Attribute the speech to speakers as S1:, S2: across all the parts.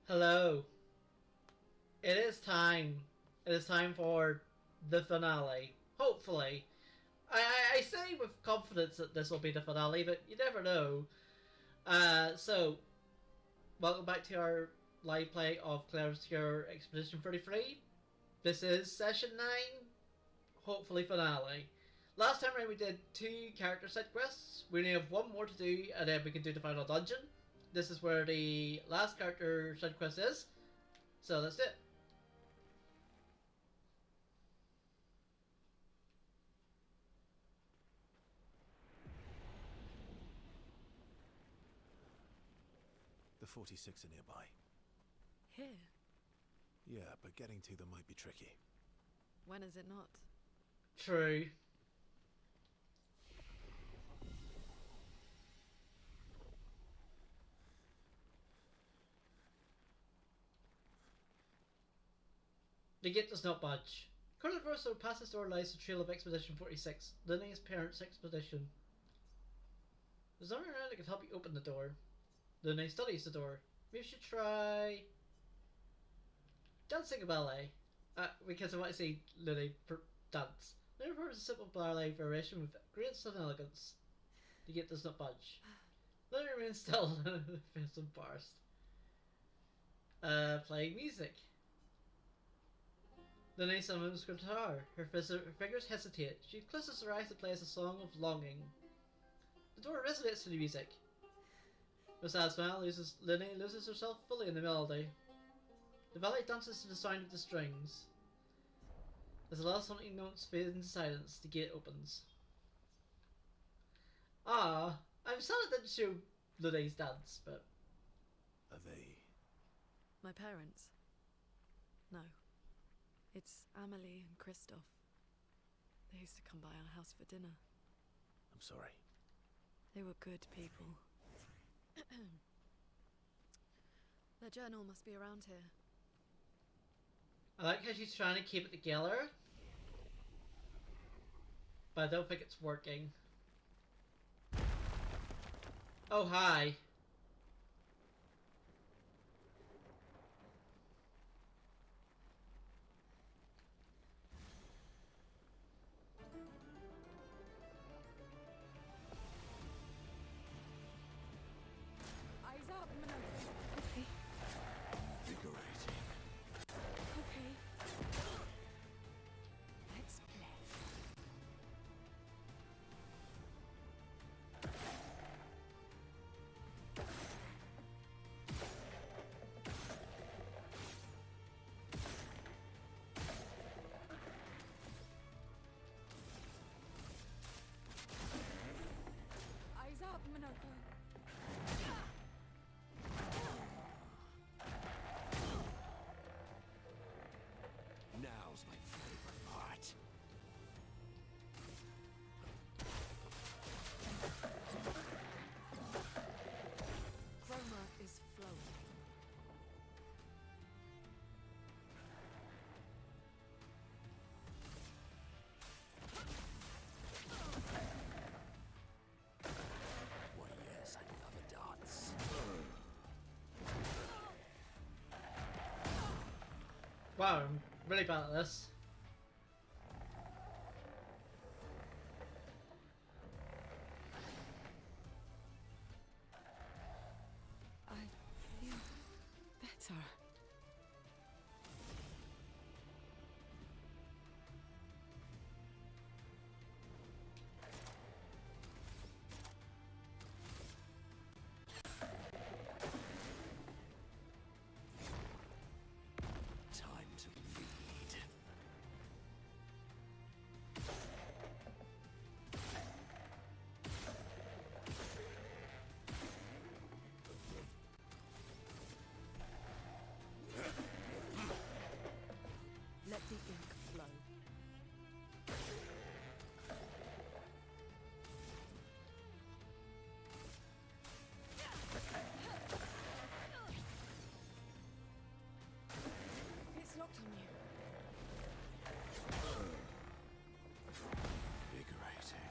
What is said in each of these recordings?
S1: Hello. It is time. It is time for the finale. Hopefully. I say with confidence that this will be the finale, but you never know. So, welcome back to our live play of Clair Obscur Expedition 33. This is session 9. Hopefully finale. Last time around we did 2 character side quests. We only have 1 more to do and then we can do the final dungeon. This is where the last character side quest is. So that's it.
S2: The 46 are nearby.
S3: Here?
S2: Yeah, but getting to them might be tricky.
S3: When is it not?
S1: True. The gate does not budge. Controversial past this door lies the trail of Expedition 46, Linney's parents' expedition. There's no one around that can help you open the door. Linney studies the door. Maybe you should try dancing a ballet. Because I want to see Linney dance. Linney performs a simple ballet variation with grace and elegance. The gate does not budge. Linney remains still and feels embarrassed. Playing music. Linney summons guitar. Her fingers hesitate. She closes her eyes and plays a song of longing. The door resonates to the music. Miss Asma loses herself fully in the melody. The valet dances to the sound of the strings. As the last haunting notes fade into silence, the gate opens. Ah, I'm sad it didn't show Lune's dance, but...
S2: Are they...
S3: My parents? No. It's Amelie and Christoph. They used to come by our house for dinner.
S2: I'm sorry.
S3: They were good people. Their journal must be around here.
S1: I like how she's trying to keep it together, but I don't think it's working. Oh, hi.
S3: Eyes up, Minogue. Okay.
S2: Invigorating.
S3: Okay. Let's play. Eyes up, Minoko.
S2: Now's my favorite part.
S3: Chroma is flowing.
S2: Why, yes, I love a dance.
S1: Wow, I'm really bad at this.
S3: I feel better.
S2: Time to lead.
S3: Let the ink flow. It's locked on you.
S2: Invigorating.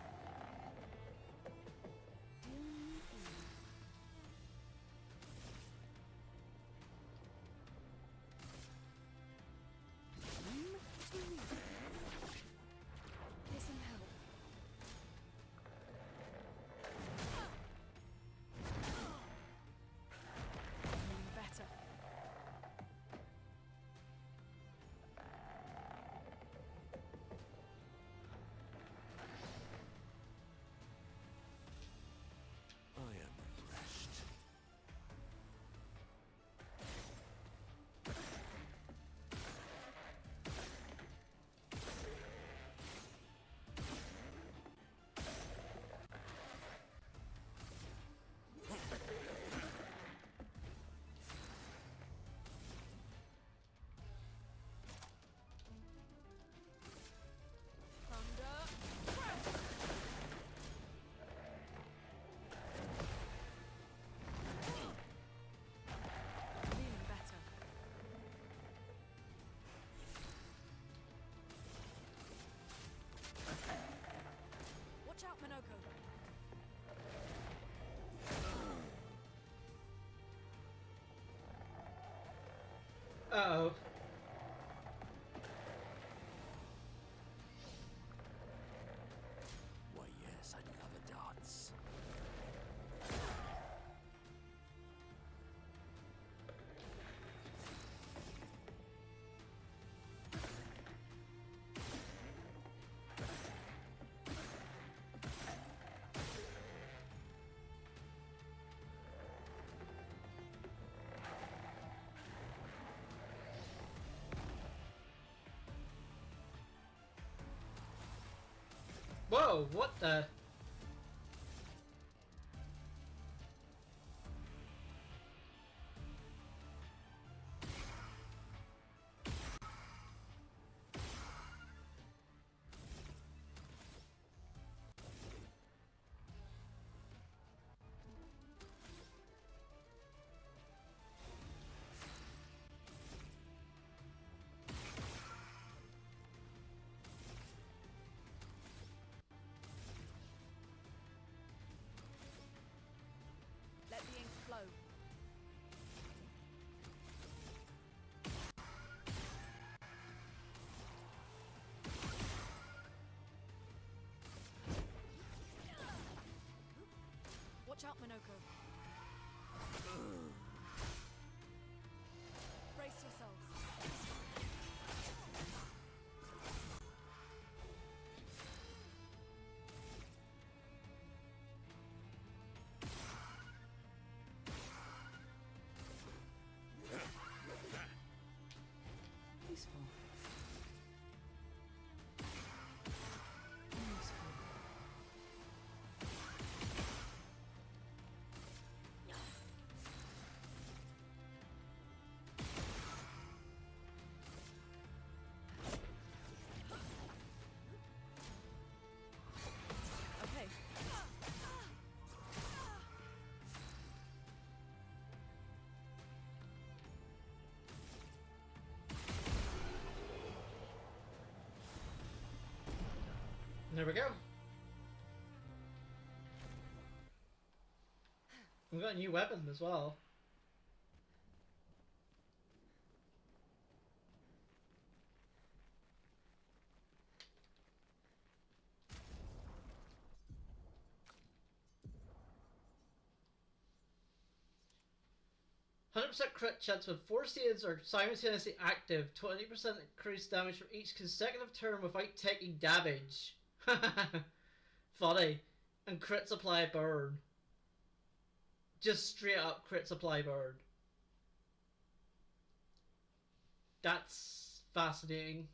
S3: Get some help. Better.
S2: I am refreshed.
S3: Feeling better. Watch out, Minoko.
S1: Uh-oh.
S2: Why, yes, I love a dance.
S1: Whoa, what the?
S3: Let the ink flow. Watch out, Minoko. Brace yourselves.
S4: Peaceful. Useful.
S3: Okay.
S1: There we go. We got a new weapon as well. "100% crit chance when 4 stages are simultaneously active. 20% increased damage for each consecutive turn without taking damage." Funny. And crit supply burn. Just straight up crit supply burn. That's fascinating.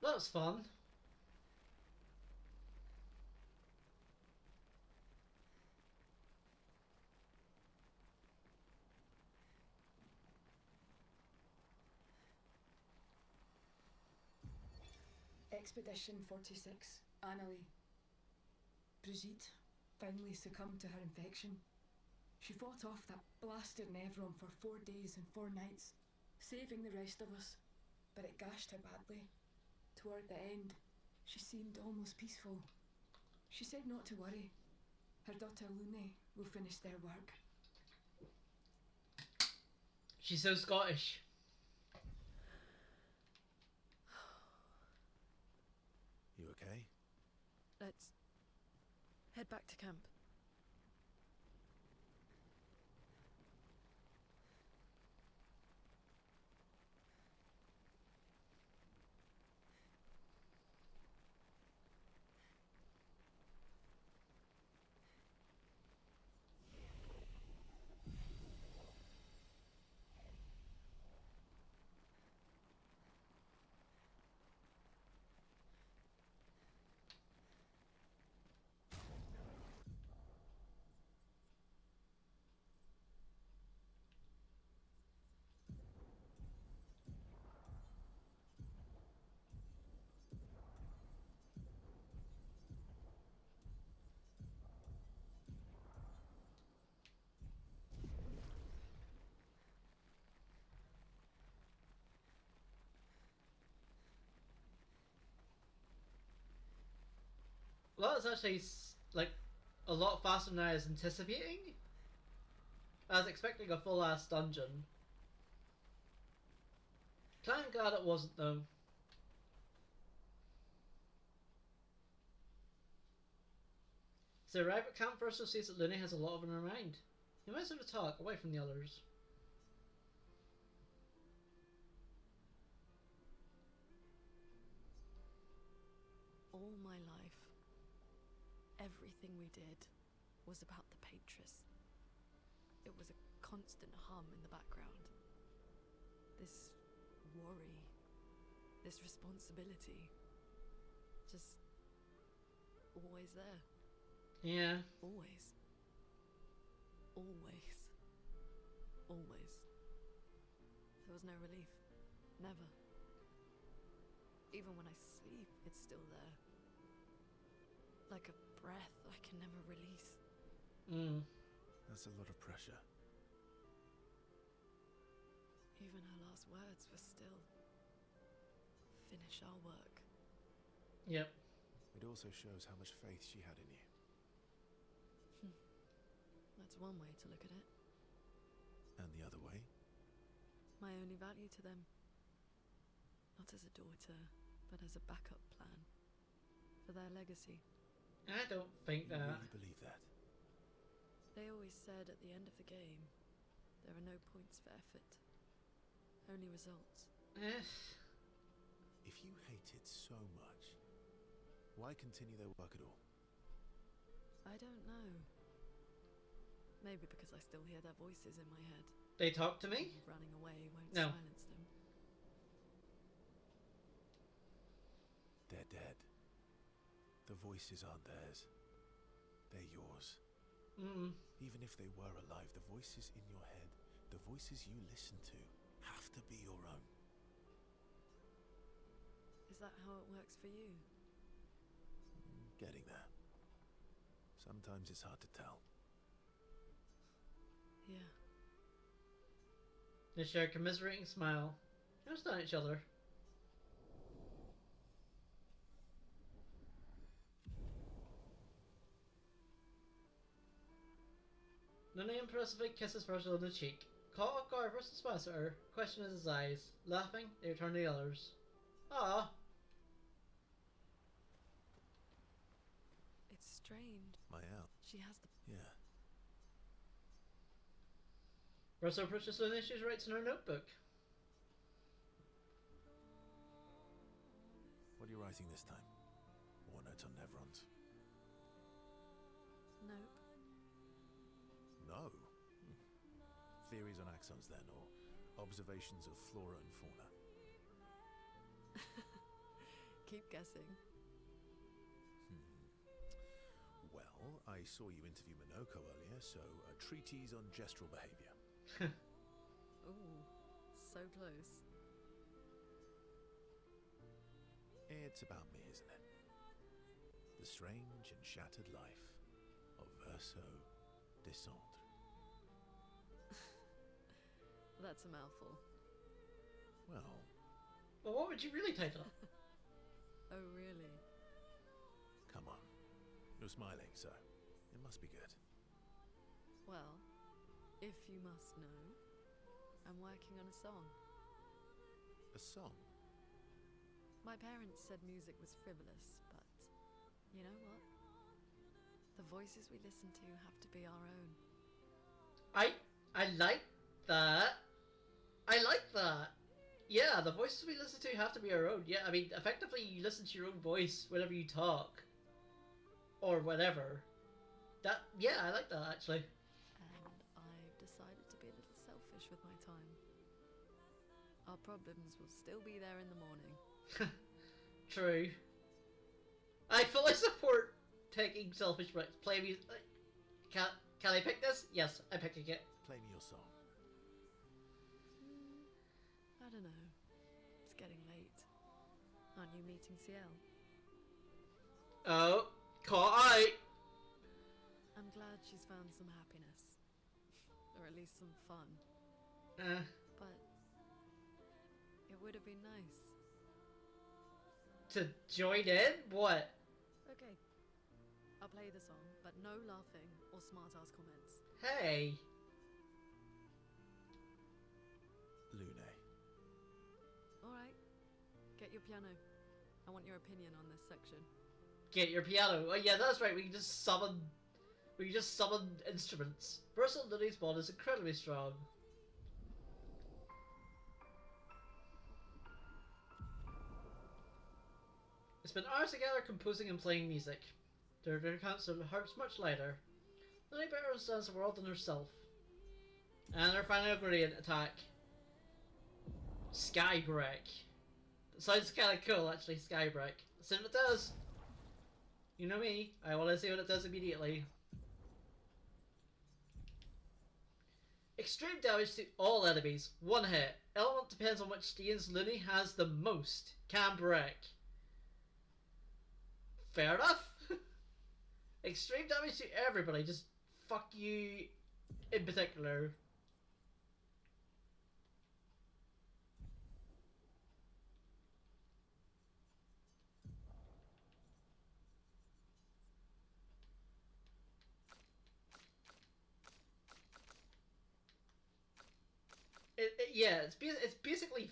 S1: That was fun.
S4: Expedition 46, Annalie. Brigitte finally succumbed to her infection. She fought off that blasted Nevron for 4 days and 4 nights, saving the rest of us, but it gashed her badly. Toward the end, she seemed almost peaceful. She said not to worry. Her daughter Lune will finish their work.
S1: She's so Scottish.
S2: You okay?
S3: Let's head back to camp.
S1: Well, it's actually like a lot faster than I was anticipating. I was expecting a full ass dungeon. Thank God it wasn't though. So arrive at camp first, sees that Lune has a lot on her mind. He might sort of talk away from the others.
S3: All my life, everything we did was about the Patris. It was a constant hum in the background. This worry, this responsibility, just always there.
S1: Yeah.
S3: Always. Always. Always. There was no relief. Never. Even when I sleep, it's still there. Like a breath I can never release.
S2: That's a lot of pressure.
S3: Even her last words were still, finish our work.
S1: Yep.
S2: It also shows how much faith she had in you.
S3: That's one way to look at it.
S2: And the other way?
S3: My only value to them. Not as a daughter, but as a backup plan. For their legacy.
S1: I don't think
S2: You
S1: that.
S2: really believe that?
S3: They always said at the end of the game, there are no points for effort. Only results.
S2: If you hate it so much, why continue their work at all?
S3: I don't know. Maybe because I still hear their voices in my head.
S1: They talk to me?
S3: Running away won't
S1: No.
S3: silence them.
S2: They're dead. The voices aren't theirs. They're yours. Even if they were alive, the voices in your head, the voices you listen to, have to be your own.
S3: Is that how it works for you?
S2: Getting there. Sometimes it's hard to tell.
S3: Yeah.
S1: They share a commiserating smile. They understand each other. Lune impressively kisses Virgil on the cheek. Caught off guard, Virgil smiles at her, questioning his eyes. Laughing, they return to the others. Ah.
S3: It's strange.
S2: Mayel.
S3: She has the...
S2: Yeah.
S1: Virgil approaches Lune, she writes in her notebook.
S2: What are you writing this time? War notes on Nevrons?
S3: Nope.
S2: No. Theories on axons then, or observations of flora and fauna?
S3: Keep guessing.
S2: Well, I saw you interview Minoko earlier, so a treatise on gestural behavior.
S3: Ooh, so close.
S2: It's about me, isn't it? The strange and shattered life of Verso Descendre.
S3: That's a mouthful.
S2: Well,
S1: Well, what would you really title it?
S3: Oh, really?
S2: come on. You're smiling, so it must be good.
S3: Well, if you must know, I'm working on a song.
S2: A song?
S3: My parents said music was frivolous, but you know what? The voices we listen to have to be our own.
S1: I like that. I like that. Yeah, the voices we listen to have to be our own. Yeah, I mean, effectively, you listen to your own voice whenever you talk. Or whatever. Yeah, I like that, actually.
S3: And I've decided to be a little selfish with my time. Our problems will still be there in the morning.
S1: True. I fully support taking selfish breaks. Play me. Can I pick this? Yes, I'm picking it.
S2: Play me your song.
S3: I don't know. It's getting late. Aren't you meeting CL?
S1: Oh, caught eye.
S3: I'm glad she's found some happiness. Or at least some fun. But it would have been nice.
S1: To join in? What?
S3: Okay. I'll play the song, but no laughing or smart-ass comments.
S1: Hey.
S2: Lune.
S3: Alright. Get your piano. I want your opinion on this section.
S1: Get your piano. Oh yeah, that's right. We can just summon instruments. Versatile Lune's mod is incredibly strong. It's been hours together composing and playing music. Their accounts of hearts much lighter. Lune better understands the world than herself. And her final ingredient attack. Skybreak. That sounds kinda cool actually, Skybreak. Let's see what it does. You know me, I want to see what it does immediately. Extreme damage to all enemies. One hit. Element depends on which stains Lune has the most. Can break. Fair enough. Extreme damage to everybody. Just fuck you in particular. Yeah, it's basically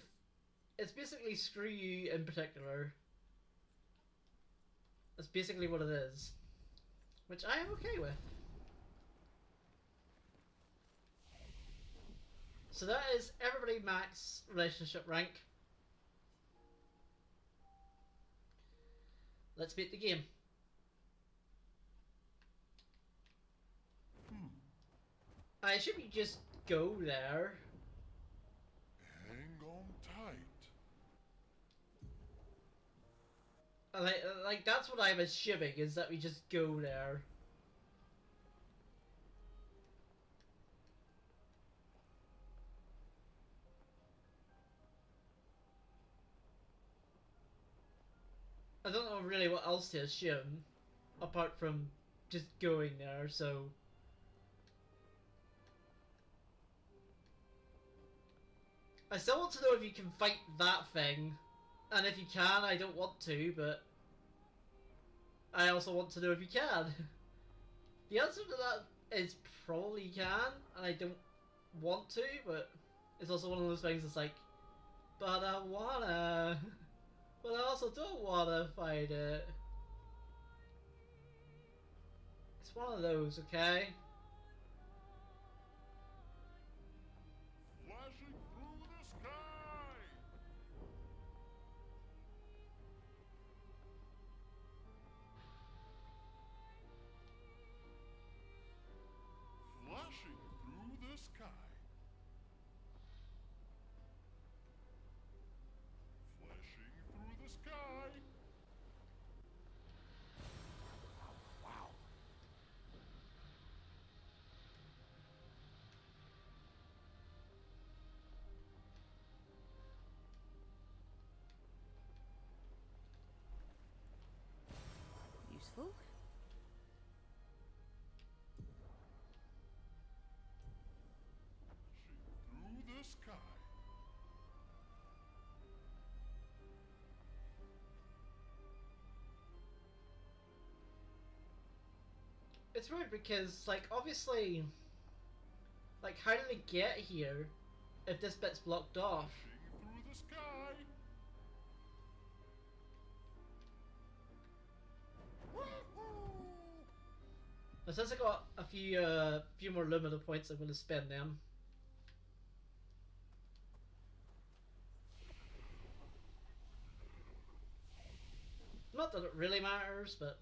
S1: screw you in particular. That's basically what it is, which I am okay with. So that is everybody max relationship rank. Let's beat the game. I should be just go there.
S5: Hang on tight.
S1: Like that's what I'm assuming, is that we just go there. I don't know really what else to assume, apart from just going there, so... I still want to know if you can fight that thing, and if you can, I don't want to, but... I also want to know if you can. The answer to that is probably you can, and I don't want to, but it's also one of those things that's like, but I wanna... But I also don't wanna fight it. It's one of those, okay?
S5: Flashing through the sky. Flashing through the sky. Flashing through the sky.
S2: Wow.
S6: Useful.
S5: Flashing through the sky.
S1: It's weird because, like, obviously, like, how did they get here if this bit's blocked off?
S5: Flashing through the sky.
S1: But since I got a few more limited points, I'm going to spend them. Not that it really matters, but...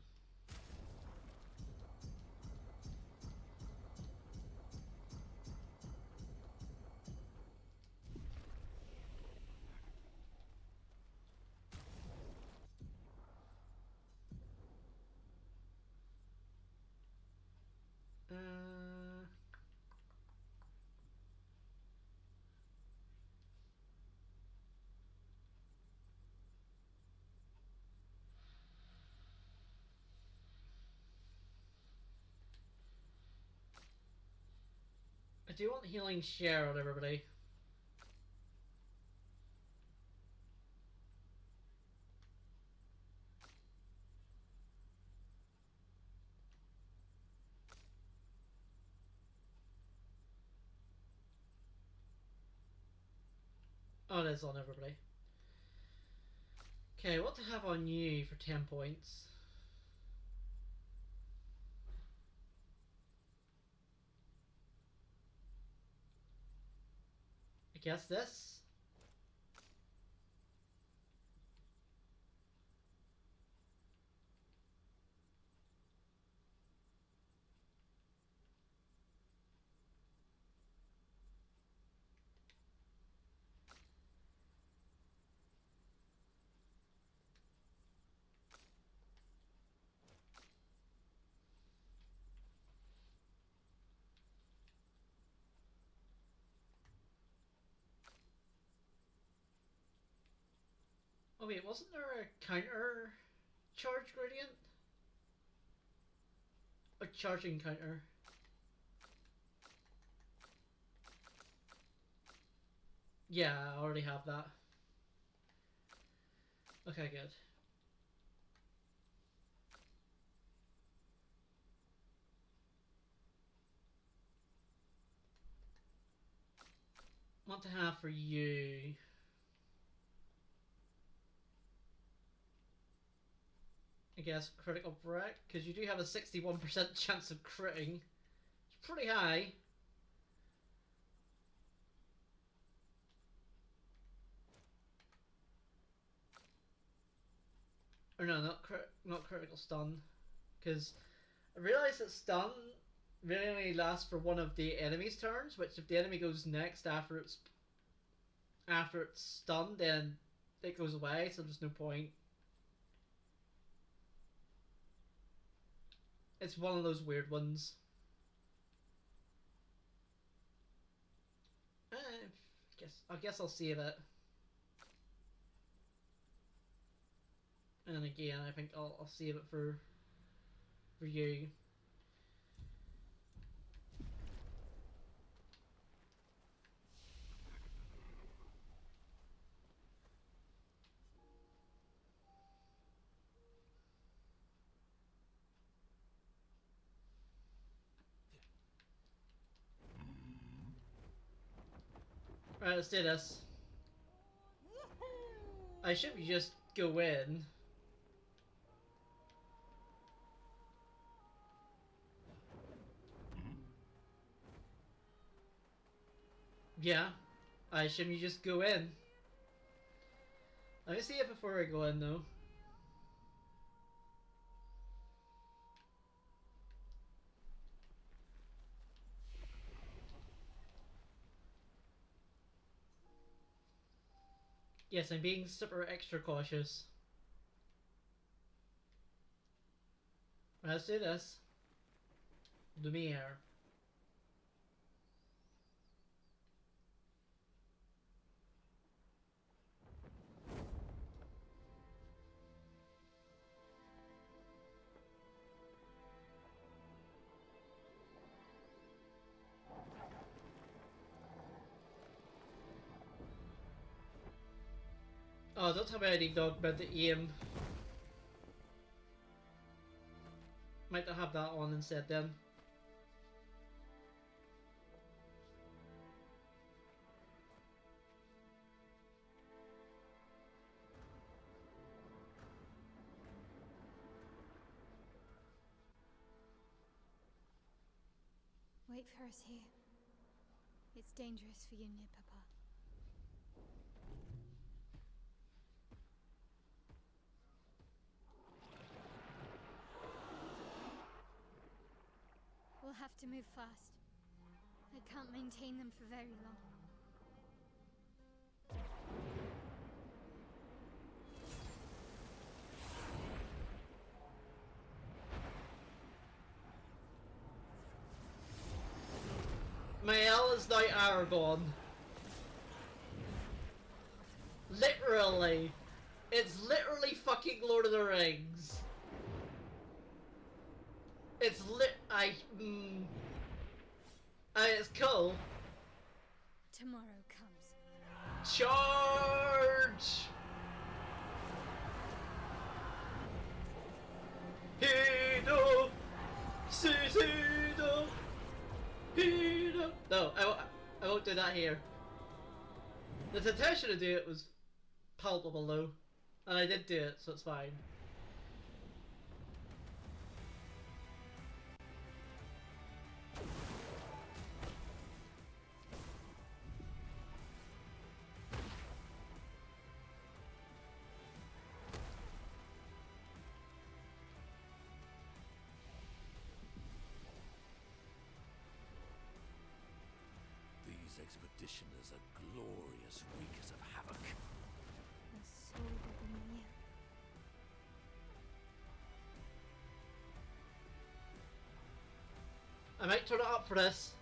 S1: I do want healing share on everybody. Oh, it is on everybody. Okay, what to have on you for 10 points? I guess this? Oh wait, wasn't there a counter charge gradient? A charging counter? Yeah, I already have that. Okay, good. What to have for you? I guess critical wreck, because you do have a 61% chance of critting. It's pretty high. Or no, not critical stun, because I realised that stun really only lasts for one of the enemy's turns, which if the enemy goes next after it's stunned, then it goes away, so there's no point. It's one of those weird ones. I guess I'll save it. And again, I think I'll save it for you. Right, let's do this. I should just go in. Yeah, I assume you just go in. Let me see it before I go in though. Yes, I'm being super extra cautious. Let's do this. Lumiere. Oh, don't tell me I need dog bed to aim. Might have that on instead then.
S7: Wait for us here. It's dangerous for you near Papa. We'll have to move fast. I can't maintain them for very long.
S1: Mael is now Aragorn. Literally. It's literally fucking Lord of the Rings. It's it's cool.
S7: Tomorrow comes.
S1: Charge! Hido! Hido! Hido! No, I won't do that here. The temptation to do it was palpable though. And I did do it, so it's fine.
S2: These expeditioners are glorious wreakers of havoc.
S7: So good.
S1: I might turn it up for this.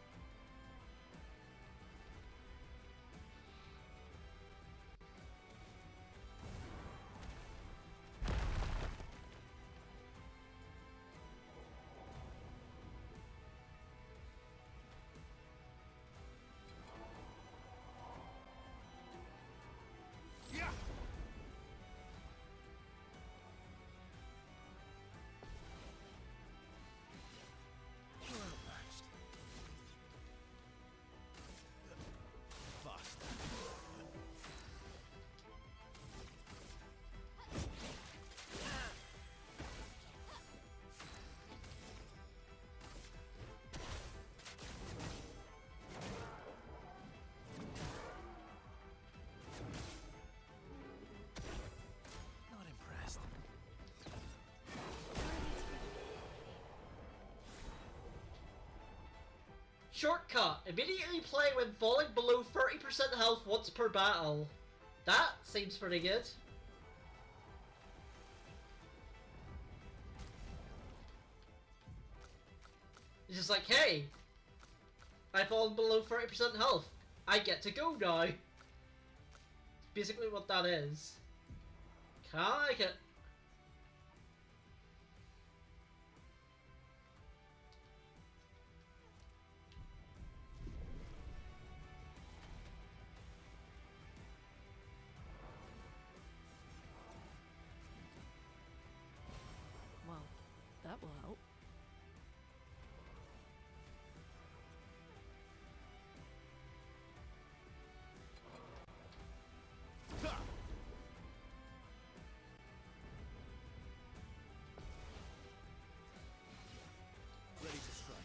S1: Shortcut. Immediately play when falling below 30% health once per battle. That seems pretty good. It's just like, hey, I've fallen below 30% health. I get to go now. Basically what that is. Kinda like it.
S3: Well, that will help.
S2: Ready to strike.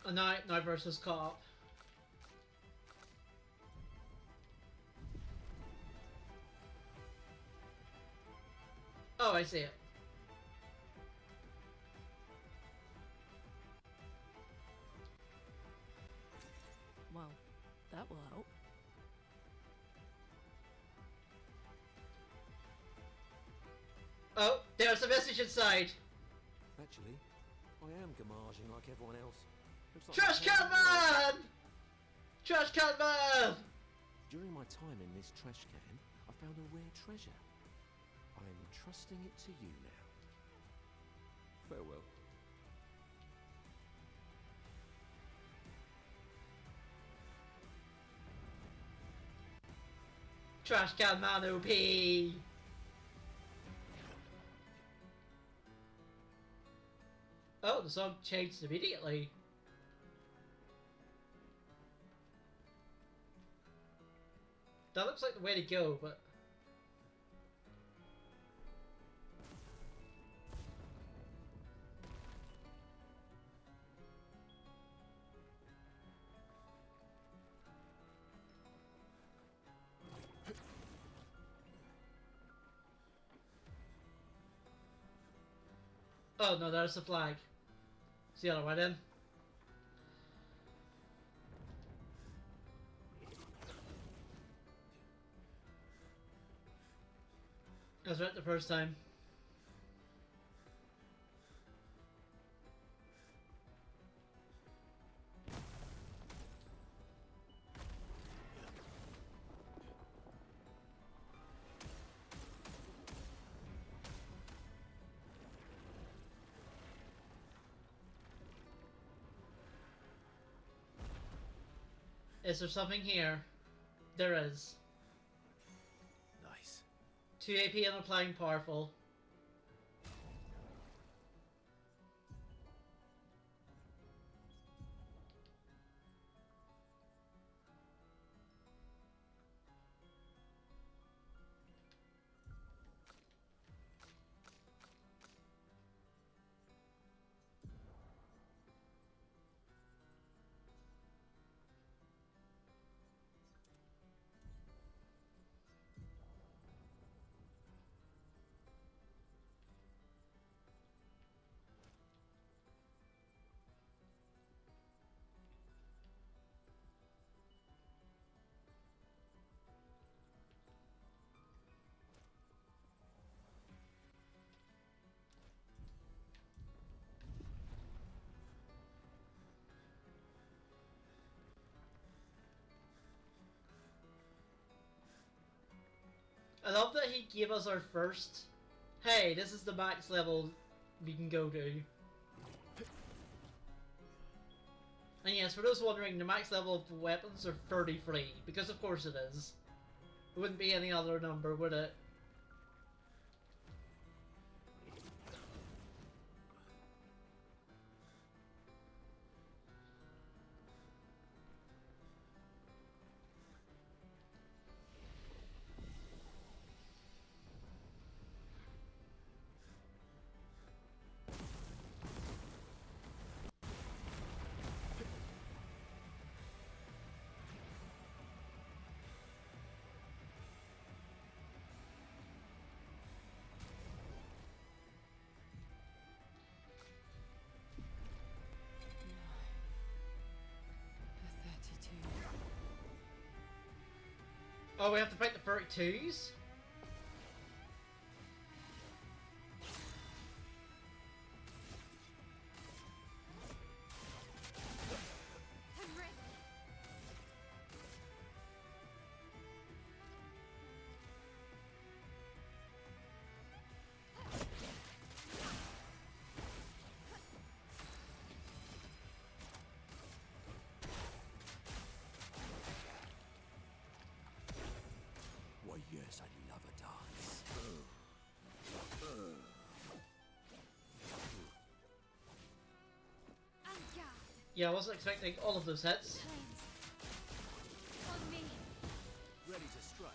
S1: A knight versus cop. Oh, I see it.
S6: Well, that will help.
S1: Oh, there's a message inside.
S8: Actually, I am gamaging like everyone else. Looks like
S1: Trash
S8: my
S1: can
S8: parents
S1: man! Trash can man!
S8: During my time in this trash can, I found a rare treasure. I'm trusting it to you now. Farewell.
S1: Trash can man OP! Oh, the song changed immediately. That looks like the way to go, but... Oh no, there's the flag. It's the other way then. I was right the first time. Is there something here? There is.
S2: Nice.
S1: 2 AP and applying powerful. I love that he gave us our first... Hey, this is the max level we can go to. And yes, for those wondering, the max level of the weapons are 33, because of course it is. It wouldn't be any other number, would it? Oh, we have to fight the 32s?
S8: Why, yes, I love a dance.
S1: Yeah, I wasn't expecting all of those hits.
S7: On me.
S8: Ready to strike.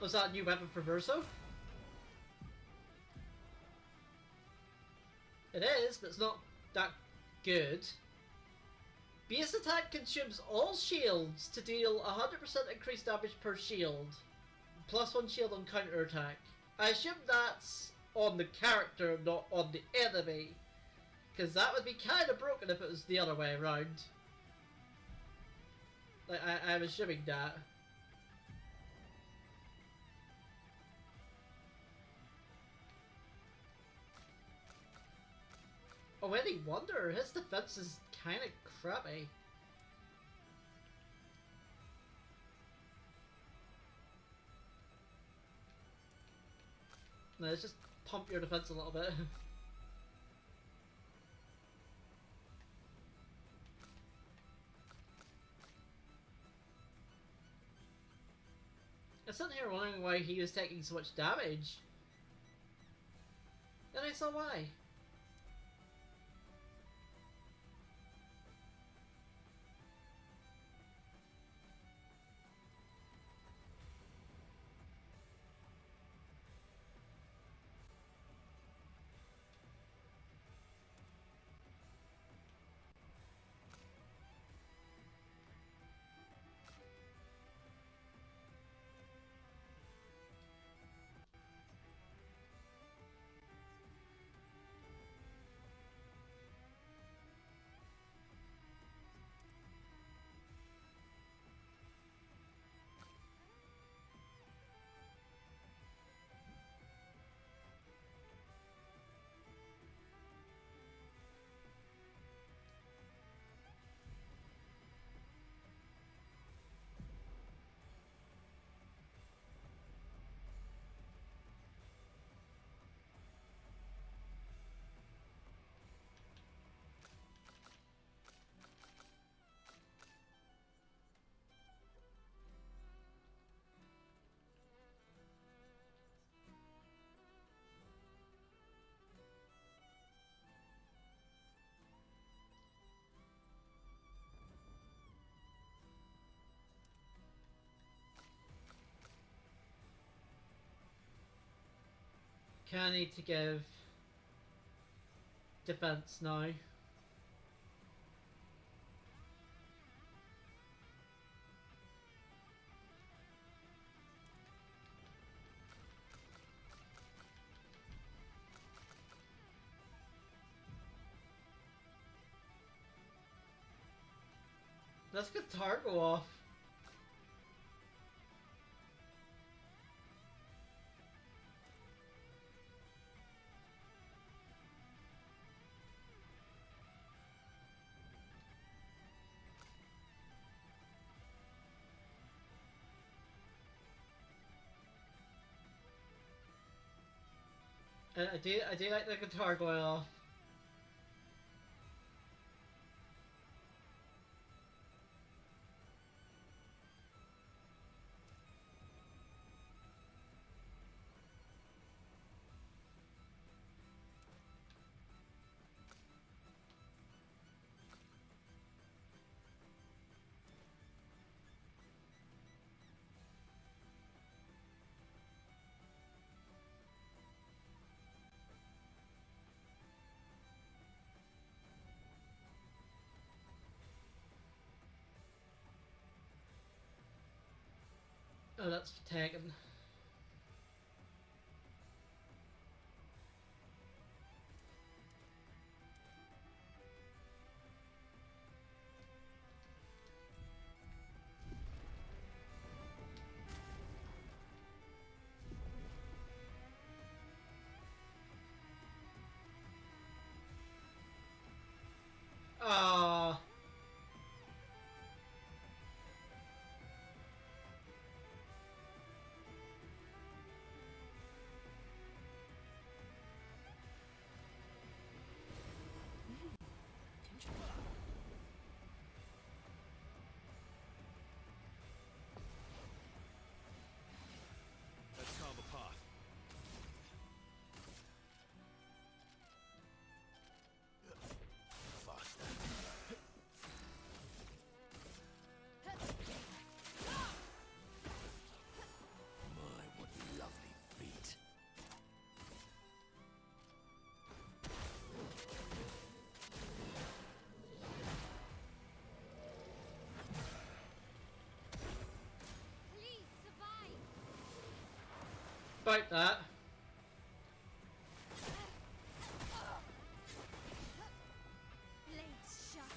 S1: Was that a new weapon for Verso? It is, but it's not that good. Base attack consumes all shields to deal 100% increased damage per shield. Plus 1 shield on counter attack. I assume that's on the character, not on the enemy. Because that would be kind of broken if it was the other way around. Like, I'm assuming that. Oh, any wonder? His defense is kind of crappy. No, let's just pump your defense a little bit. I was sitting here wondering why he was taking so much damage. Then I saw why. I need to give defense now. Let's guitar go off. I do like the guitar going off. Oh, that's taken. Ah. about that.
S7: Blades sharp.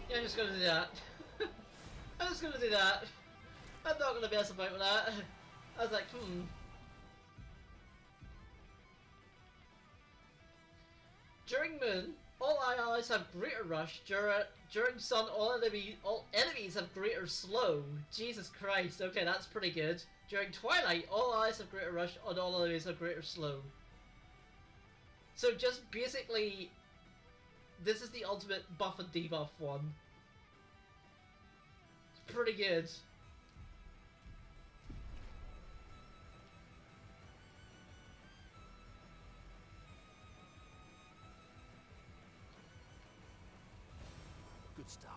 S1: Yeah, I'm just gonna do that. I'm just gonna do that. I'm not gonna mess about with that. I was like, During Moon, all allies have greater rush. During Sun, all enemies have greater slow. Jesus Christ. Okay, that's pretty good. During Twilight, all allies have greater rush, and all enemies have greater slow. So just basically, this is the ultimate buff and debuff one. It's pretty good.
S8: Good stuff.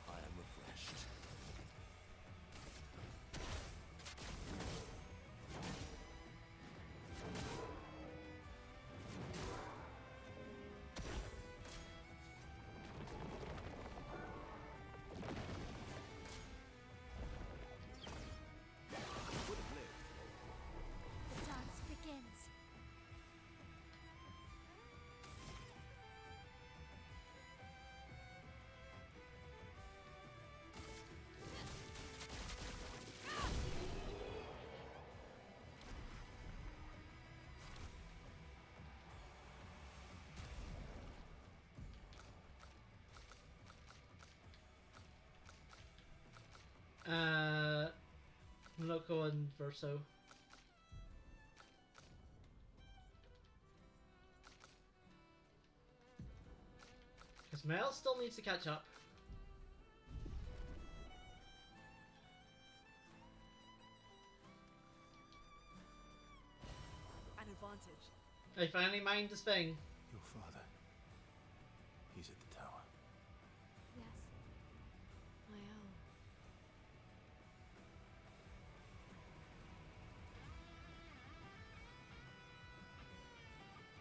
S8: I am refreshed. Would have lived.
S7: The dance begins.
S1: Loco and Verso. Because Mel still needs to catch up.
S6: An advantage.
S1: I finally mined this thing.
S2: Your father. He's at the tower.
S7: Yes.
S3: I am.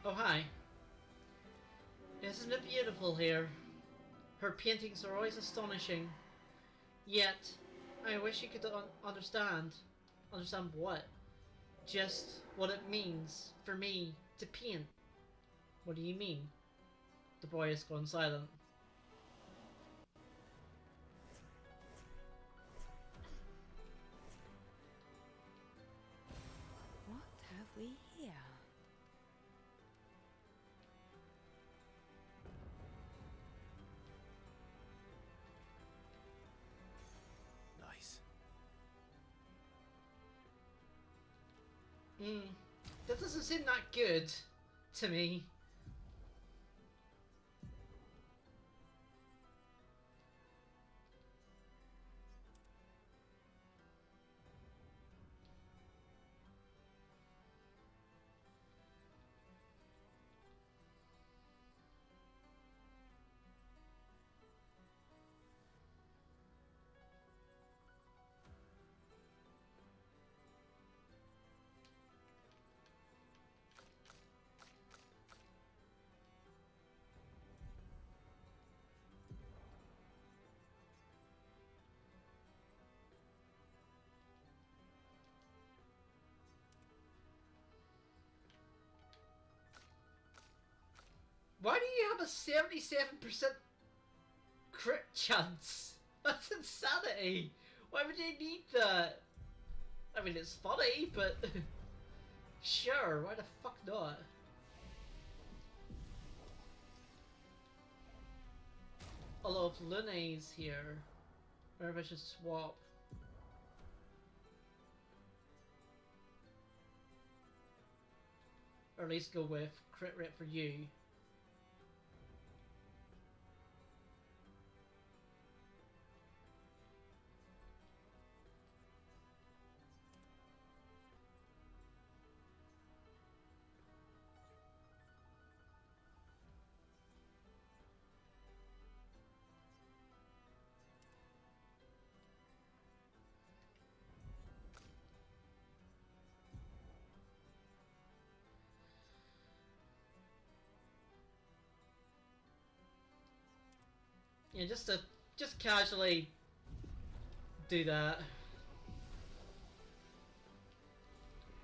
S1: Oh, hi. Isn't it beautiful here? Her paintings are always astonishing. Yet, I wish you could understand. Understand what? Just what it means for me to paint. What do you mean? The boy has gone silent.
S6: What have we here?
S2: Nice.
S1: That doesn't seem that good to me. Why do you have a 77% crit chance? That's insanity. Why would you need that? I mean, it's funny, but sure, why the fuck not? Although if Lune's here, maybe I should swap. Or at least go with crit rate for you. Yeah, just casually do that.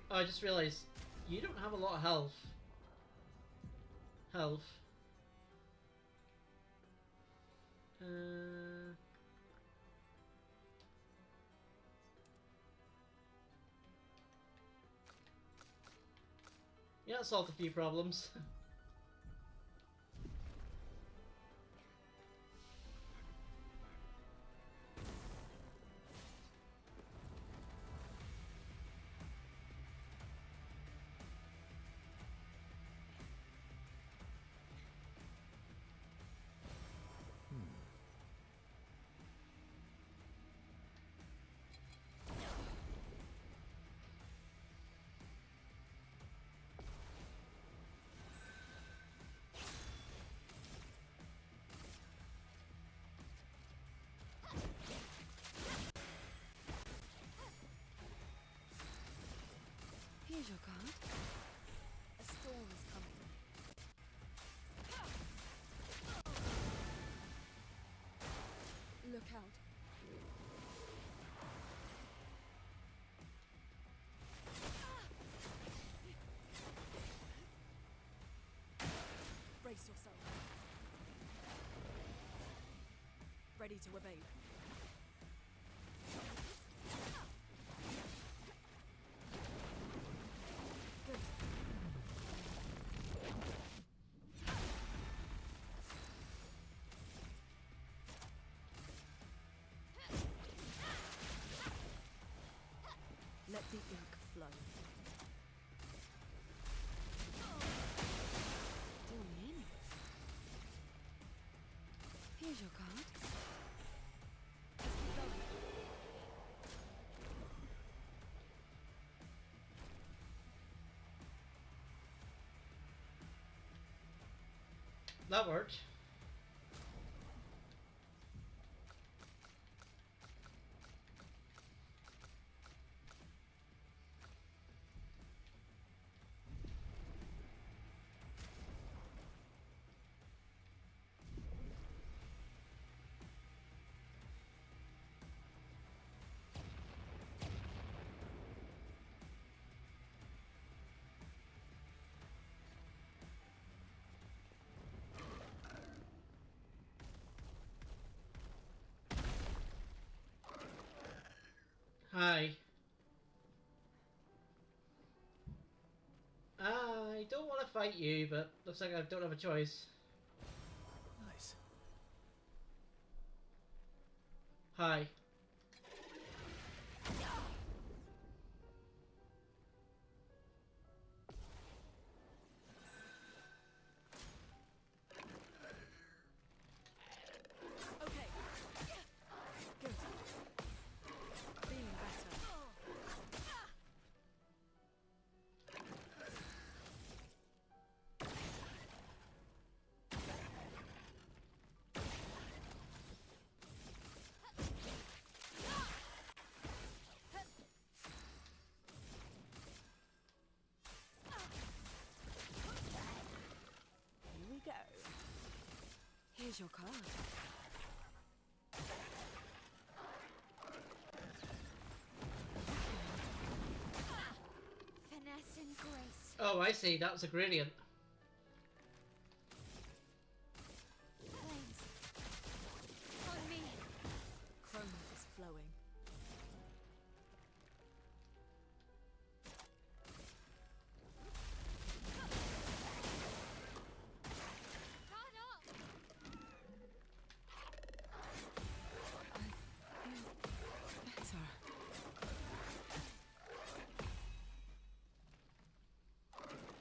S1: Oh, I just realized you don't have a lot of health. Yeah, that solved a few problems.
S3: Here's your card. A storm is coming. Look out. Brace yourself. Ready to evade. Good. Let the ink flow. Still in. Here's your card. Let's keep going.
S1: That worked. Hi. I don't want to fight you, but looks like I don't have a choice.
S2: Nice.
S1: Hi.
S3: Okay. Good. Feeling better. Here we go. Here's your card.
S7: Finesse and grace.
S1: Oh, I see. That was a gradient.
S7: Flames. On me.
S3: Chroma is flowing.
S7: Shut up.
S3: Better.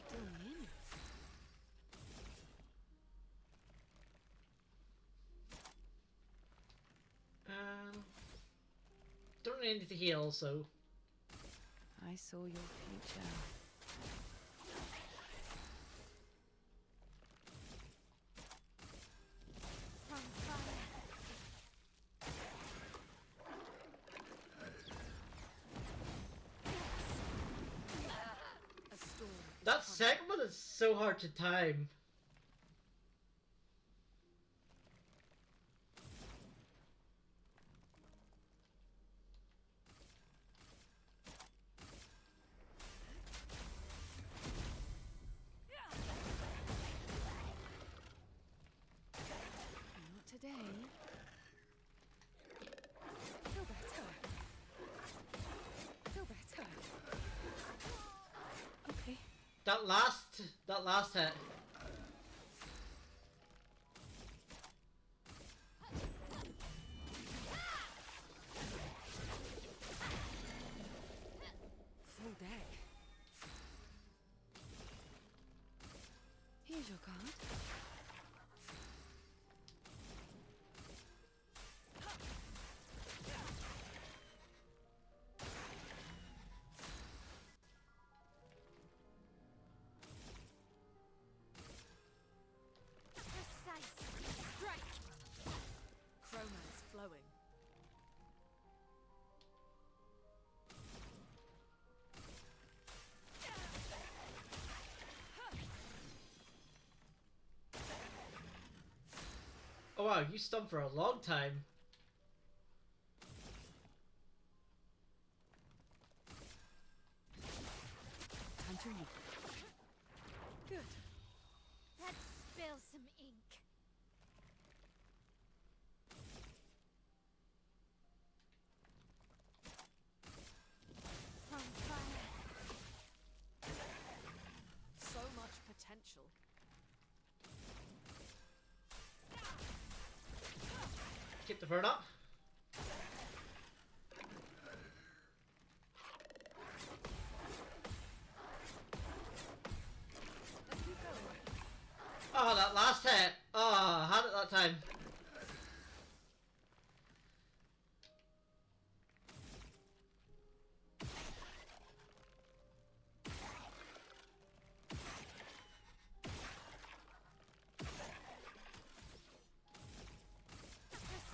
S3: Still in.
S1: Don't really need to heal, so
S3: I saw your future.
S7: From fire.
S3: A storm. is
S1: that
S3: coming.
S1: segment is so hard to time. That last hit.
S3: Full deck. Here's your card.
S7: Precise strike.
S3: Chroma is flowing.
S1: Oh wow, you stunned for a long time.
S3: Time to move. Good.
S7: Let's spill some ink. On fire.
S3: So much potential.
S1: Keep the bird up.
S3: Let's keep going.
S1: Oh, that last hit. Oh, I had it that time.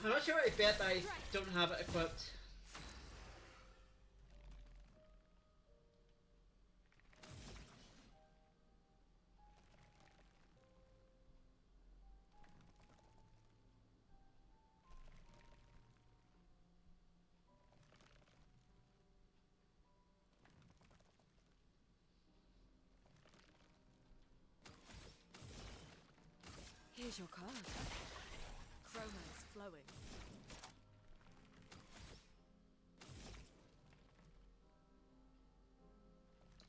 S1: I'm not sure I bet I don't have it equipped.
S3: Here's your card. Chroma is flowing.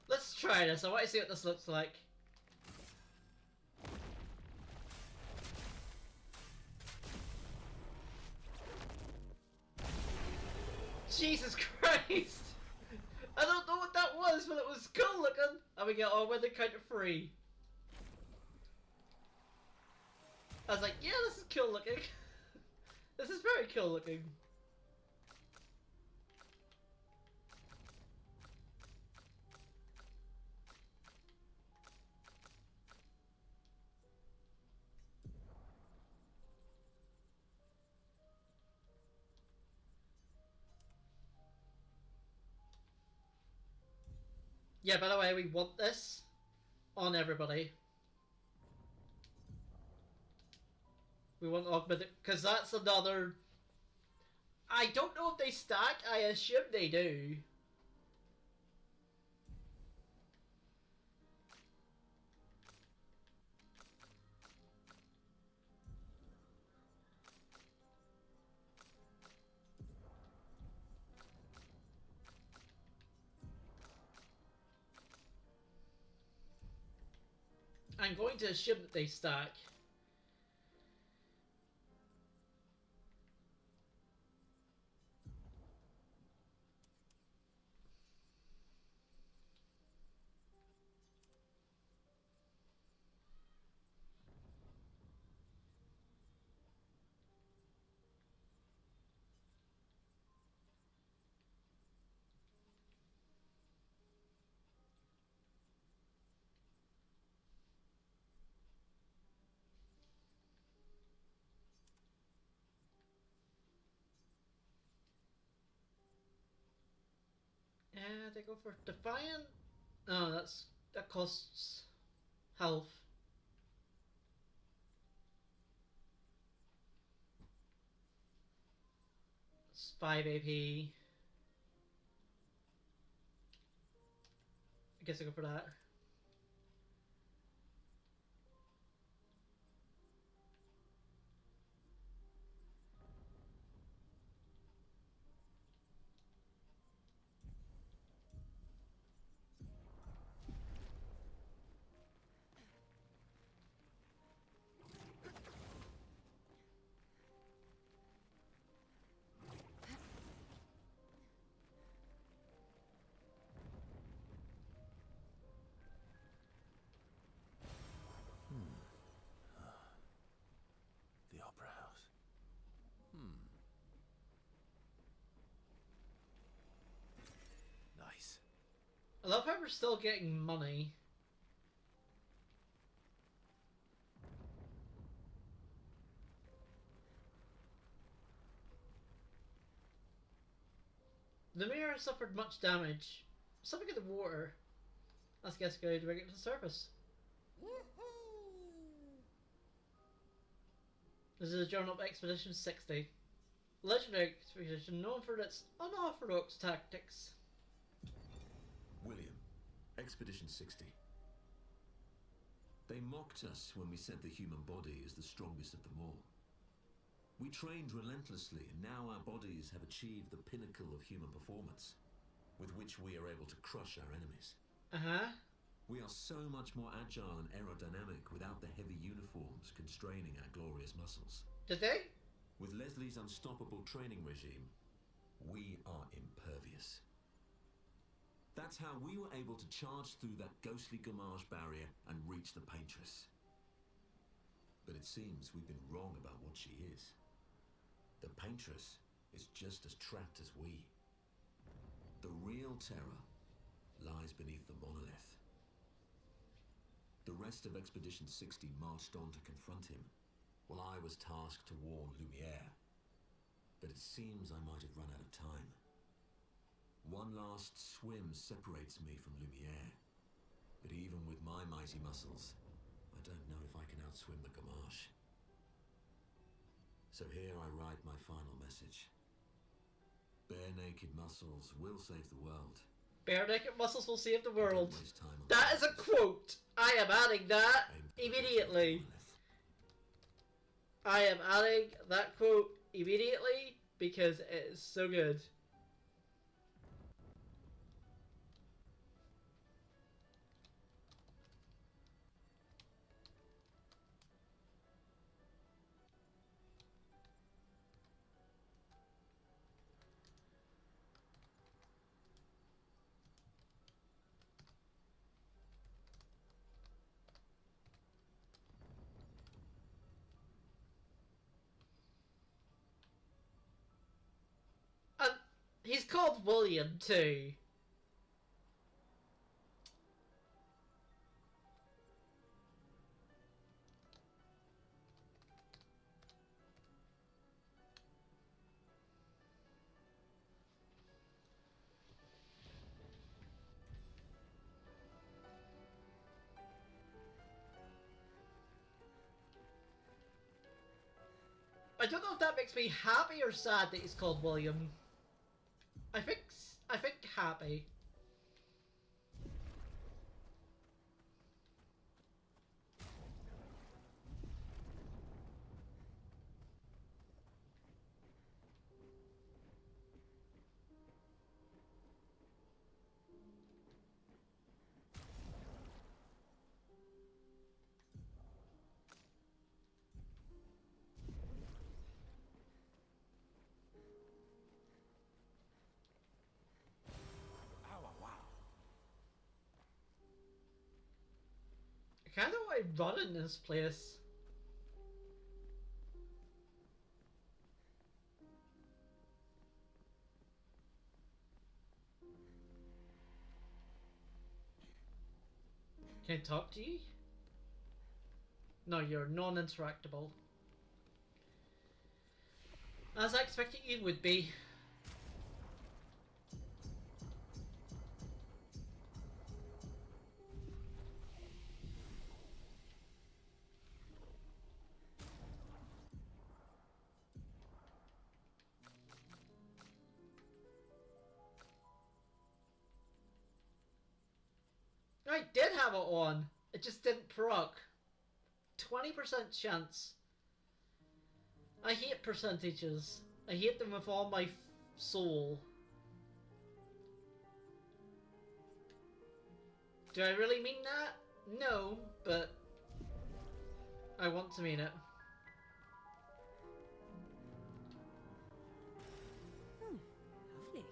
S1: Let's try this. I want to see what this looks like. Jesus Christ! I don't know what that was, but it was cool looking. And we get on with the count of 3. I was like, yeah, this is cool looking. This is very cool looking. Yeah, by the way, we want this on everybody. We want augmented, because that's another... I don't know if they stack, I assume they do. I'm going to assume that they stack. Yeah, they go for Defiant. Oh, that costs health. It's 5 AP. I guess I go for that. I love how we're still getting money. The mirror suffered much damage. Something in the water. Let's get go to bring it to the surface. This is a journal of Expedition 60. Legendary expedition known for its unorthodox tactics.
S9: William, Expedition 60. They mocked us when we said the human body is the strongest of them all. We trained relentlessly, and now our bodies have achieved the pinnacle of human performance, with which we are able to crush our enemies. We are so much more agile and aerodynamic without the heavy uniforms constraining our glorious muscles.
S1: Did they?
S9: With Leslie's unstoppable training regime, we are impervious. That's how we were able to charge through that ghostly Gamage barrier and reach the Paintress. But it seems we've been wrong about what she is. The Paintress is just as trapped as we. The real terror lies beneath the monolith. The rest of Expedition 60 marched on to confront him, while I was tasked to warn Lumiere. But it seems I might have run out of time. One last swim separates me from Lumiere, but even with my mighty muscles, I don't know if I can outswim the Gamage. So here I write my final message. Bare naked muscles will save the world.
S1: Bare naked muscles will save the world.
S9: Don't waste time on
S1: That is a quote. I am adding that immediately. I am adding that quote immediately because it is so good. And he's called William too. I don't know if that makes me happy or sad that he's called William. I think happy. I kinda want to run in this place. Can I talk to you? No, you're non-interactable. As I expected you would be. I did have it on. It just didn't proc. 20% chance. I hate percentages. I hate them with all my soul. Do I really mean that? No, but I want to mean it.
S6: Lovely.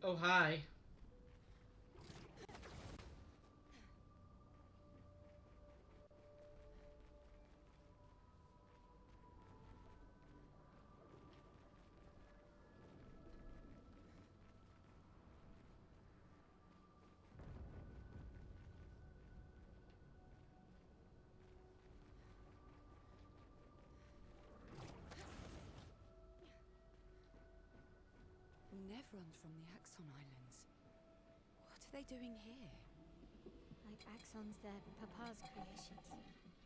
S1: Oh, hi.
S6: Nevrons from the Axon Islands. What are they doing here?
S7: Like Axon's their papa's creations,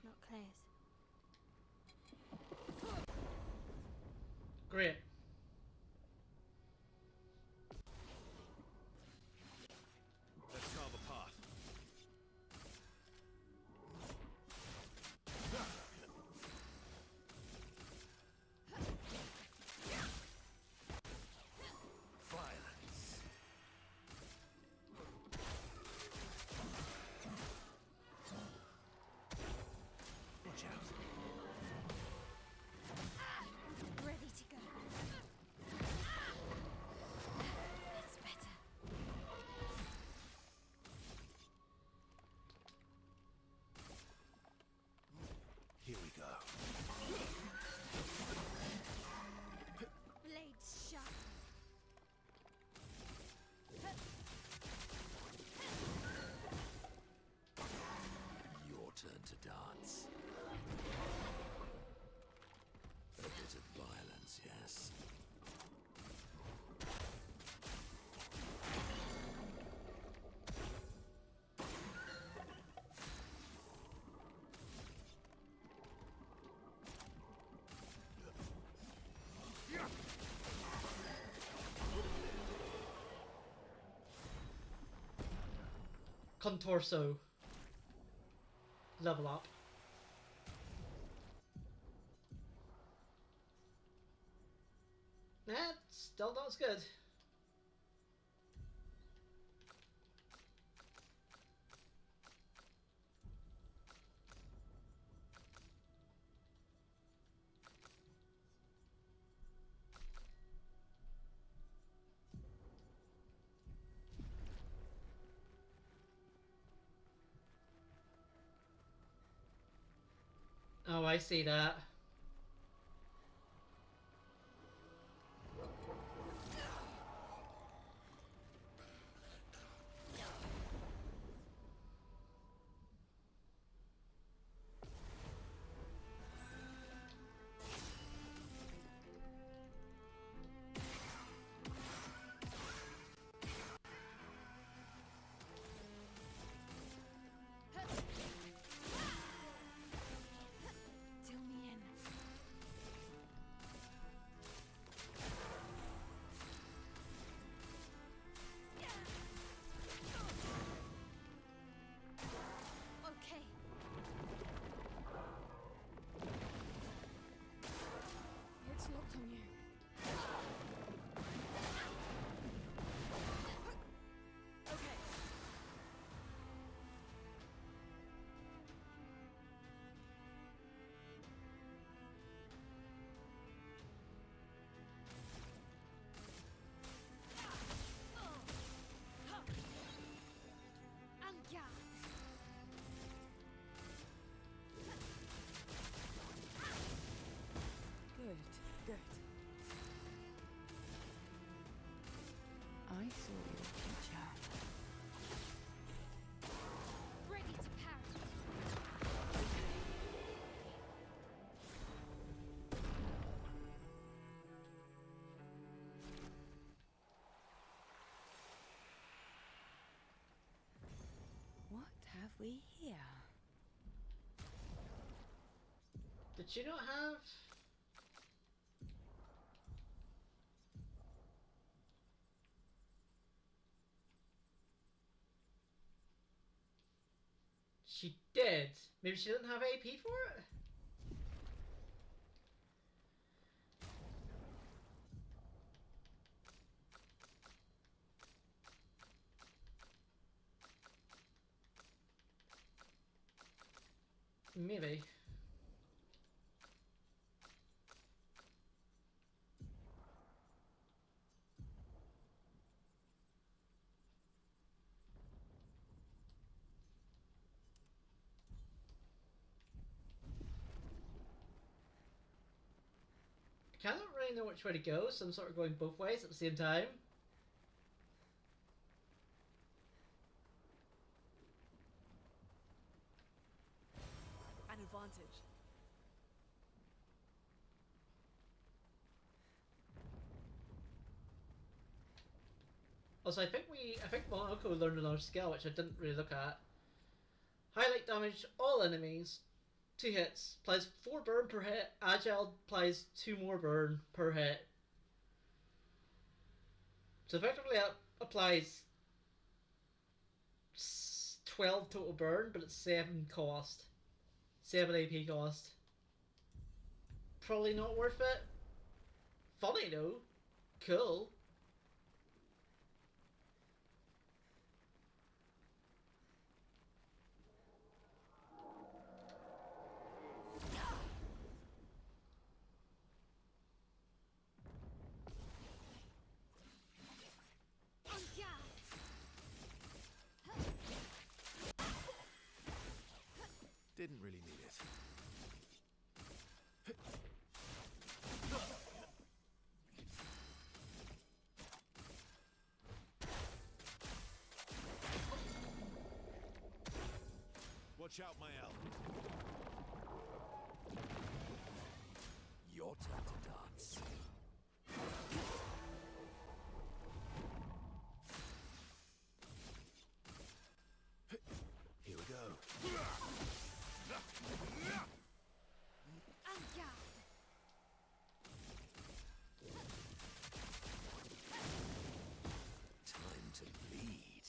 S7: not Claire's.
S1: Great.
S2: Let's carve a path. Violence. Watch out.
S7: Ready to go. It's better.
S2: Here we go.
S7: Blades sharp.
S9: Your turn to dance. A bit of violence, yes.
S1: Contorso. Level up. Nah, still not as good. Oh, I see that.
S3: Till me in.
S7: Okay.
S3: It's locked on you. Okay.
S7: En garde.
S6: Good, good. I saw your future.
S7: Ready to parry.
S6: What have we here?
S1: Did she not have... She did. Maybe she didn't have AP for it? Maybe. I don't really know which way to go, so I'm sort of going both ways at the same time.
S3: An advantage.
S1: Also, I think Monoko learned another skill, which I didn't really look at. Highlight damage all enemies. 2 hits. Applies 4 burn per hit. Agile applies 2 more burn per hit. So effectively it applies 12 total burn, but it's 7 cost. 7 AP cost. Probably not worth it. Funny though. Cool.
S2: Didn't really need it. Watch out, Mael.
S8: Your turn to dance.
S2: Here we go.
S8: Time to bleed.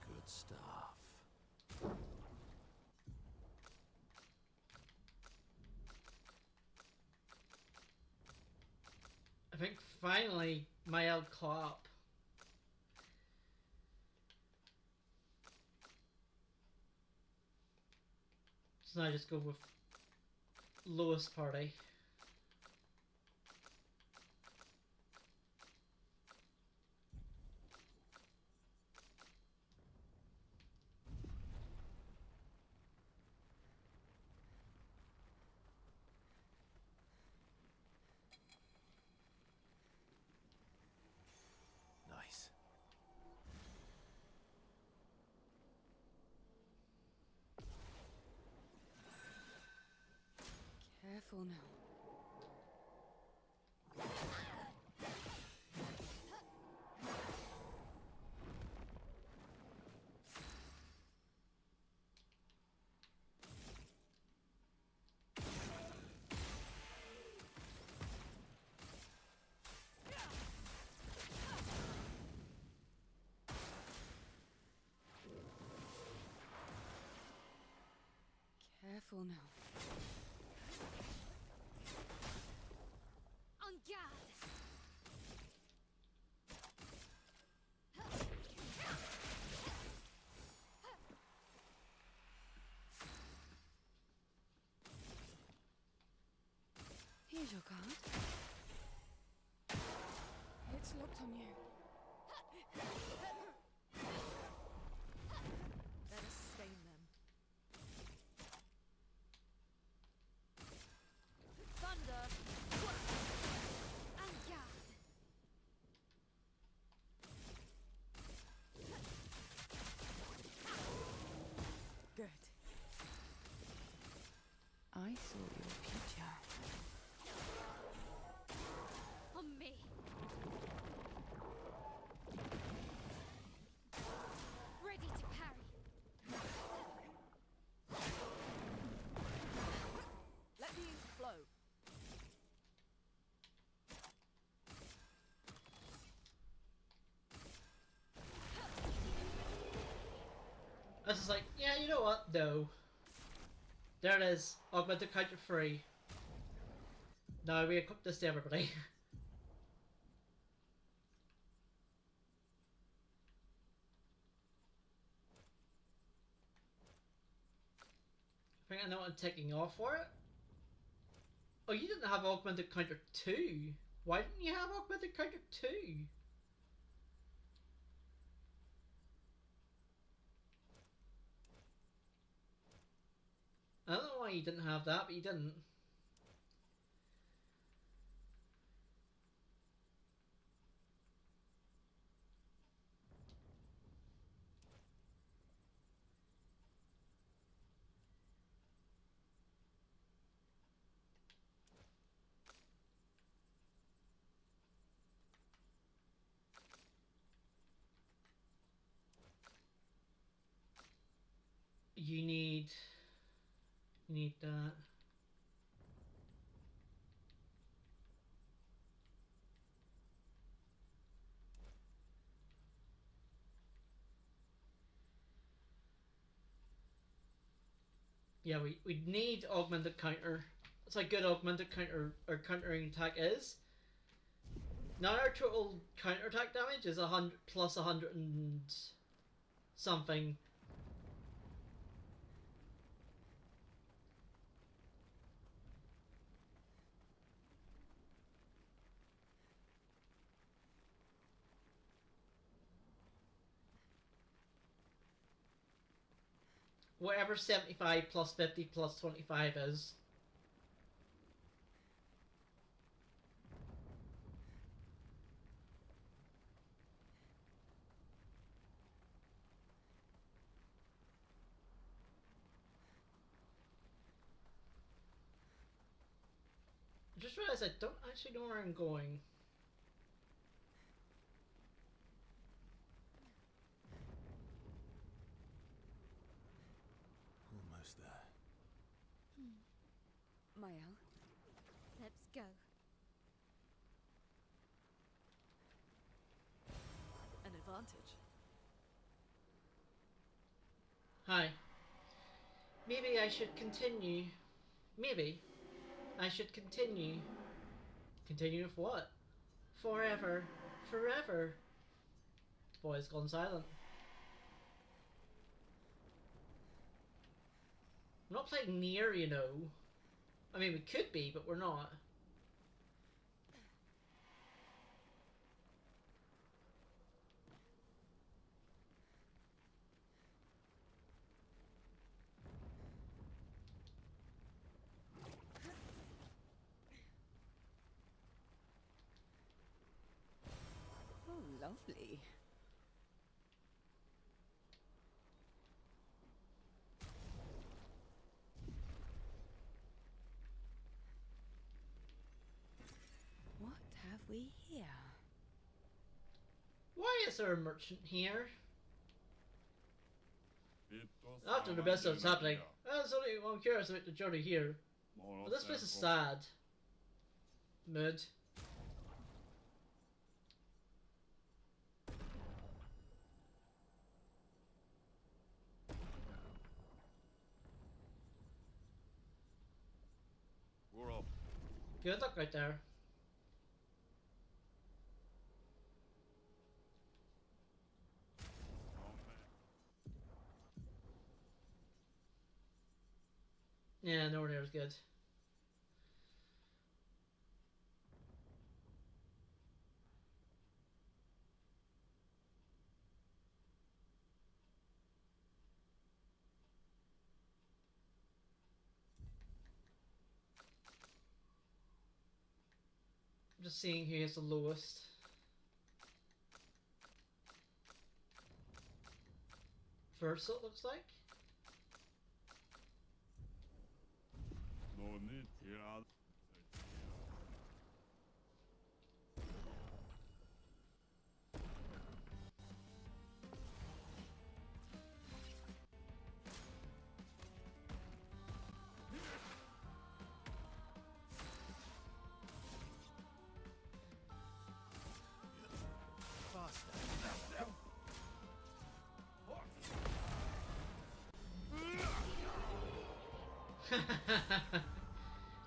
S8: Good stuff.
S1: I think finally Mael caught up. So now I just go with lowest party.
S2: Nice.
S6: Careful now. Careful now.
S7: En garde!
S6: Here's your card. It's locked on you.
S3: Better stain them. Thunder!
S7: En garde!
S6: Good. I saw your future.
S7: On me! Ready to parry!
S3: Let the ink flow.
S1: This is like, yeah, you know what? No. There it is. Augmented counter 3. Now we equip this to everybody. I think I know what I'm taking off for it. Oh, you didn't have augmented counter 2. Why didn't you have augmented counter 2? I don't know why you didn't have that, but you didn't. You need that. Yeah, we need augmented counter. That's how good augmented counter or countering attack is. Now our total counter attack damage is 100 plus 100 and something. Whatever 75 plus 50 plus 25 is. I just realized I don't actually know where I'm going.
S2: Almost there.
S6: Mael?
S7: Let's go.
S3: An advantage.
S1: Hi. Maybe I should continue. Maybe I should continue. Continue with what? Forever. Forever. The boy's gone silent. We're not playing near, you know. I mean, we could be, but we're not.
S6: Oh, lovely. What have we here?
S1: Why is there a merchant here? After the best that's happening, I'm curious about the journey here. But this place is sad. Mood. Good luck right there. Yeah, nowhere near as good. I'm just seeing who has the lowest. Versa, it looks like.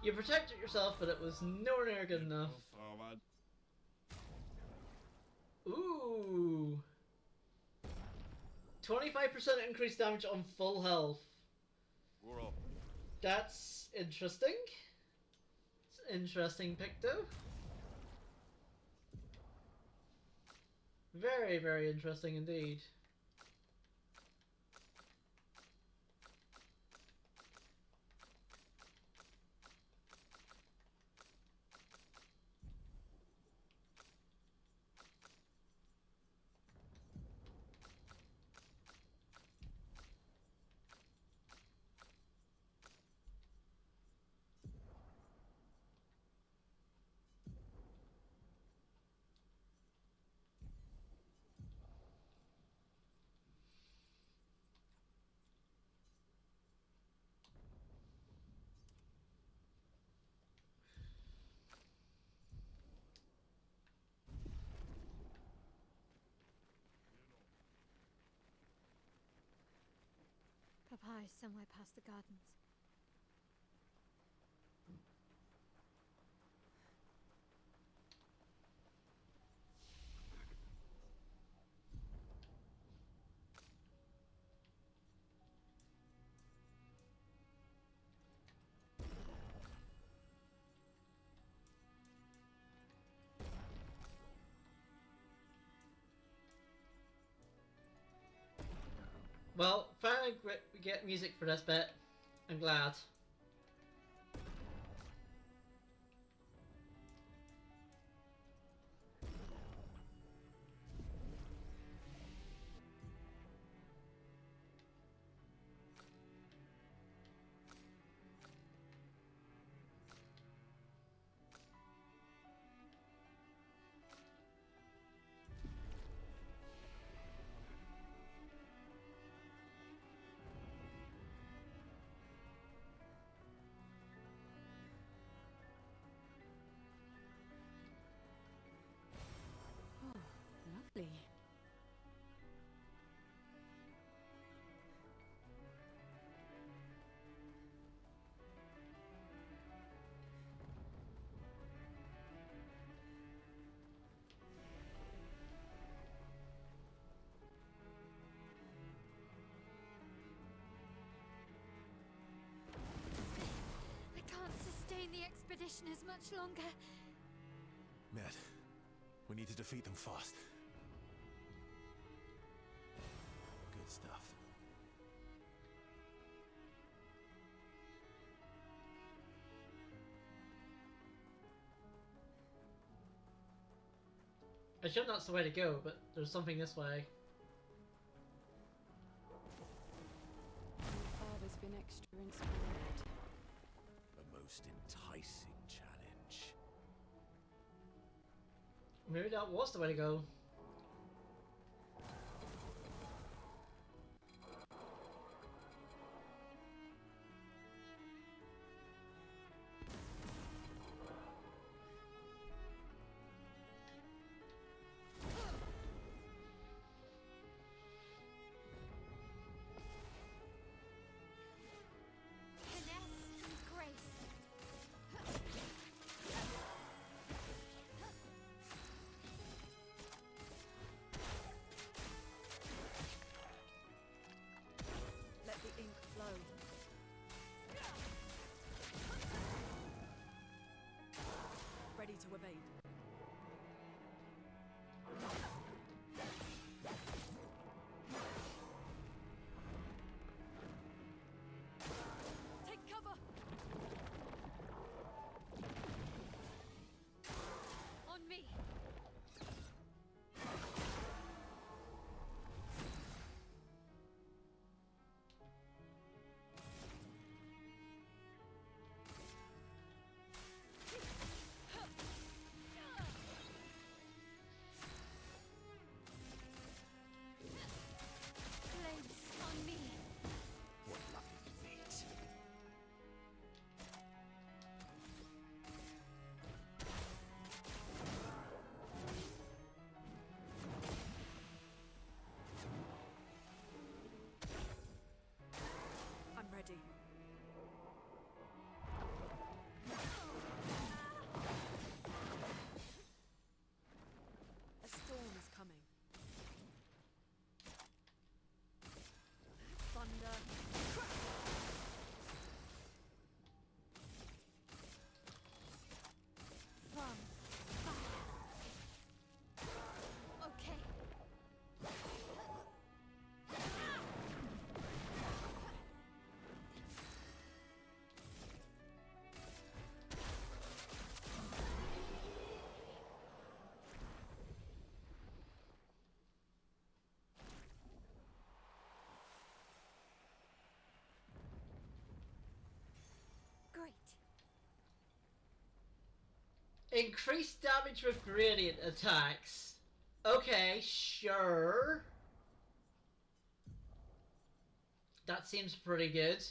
S1: You protected yourself, but it was nowhere near good enough. Ooh. 25% increased damage on full health. That's interesting. It's an interesting pick though. Very, very interesting indeed.
S7: nearby, somewhere past the gardens.
S1: Well, finally we get music for this bit. I'm glad.
S6: Lovely.
S7: I can't sustain the expedition as much longer.
S2: Med, we need to defeat them fast. Good stuff.
S1: I assume that's the way to go, but there's something this way.
S6: Your father's been extra inspired.
S2: A most enticing challenge.
S1: Maybe that was the way to go.
S7: Finesse and grace.
S6: Let the ink flow. Ready to evade. Take cover.
S7: On me. Flames on me.
S2: What lucky feat.
S6: I'm ready. A storm is coming. Thunder.
S7: From fire. Okay. Great.
S1: Increased damage with gradient attacks. Okay, sure. That seems pretty good.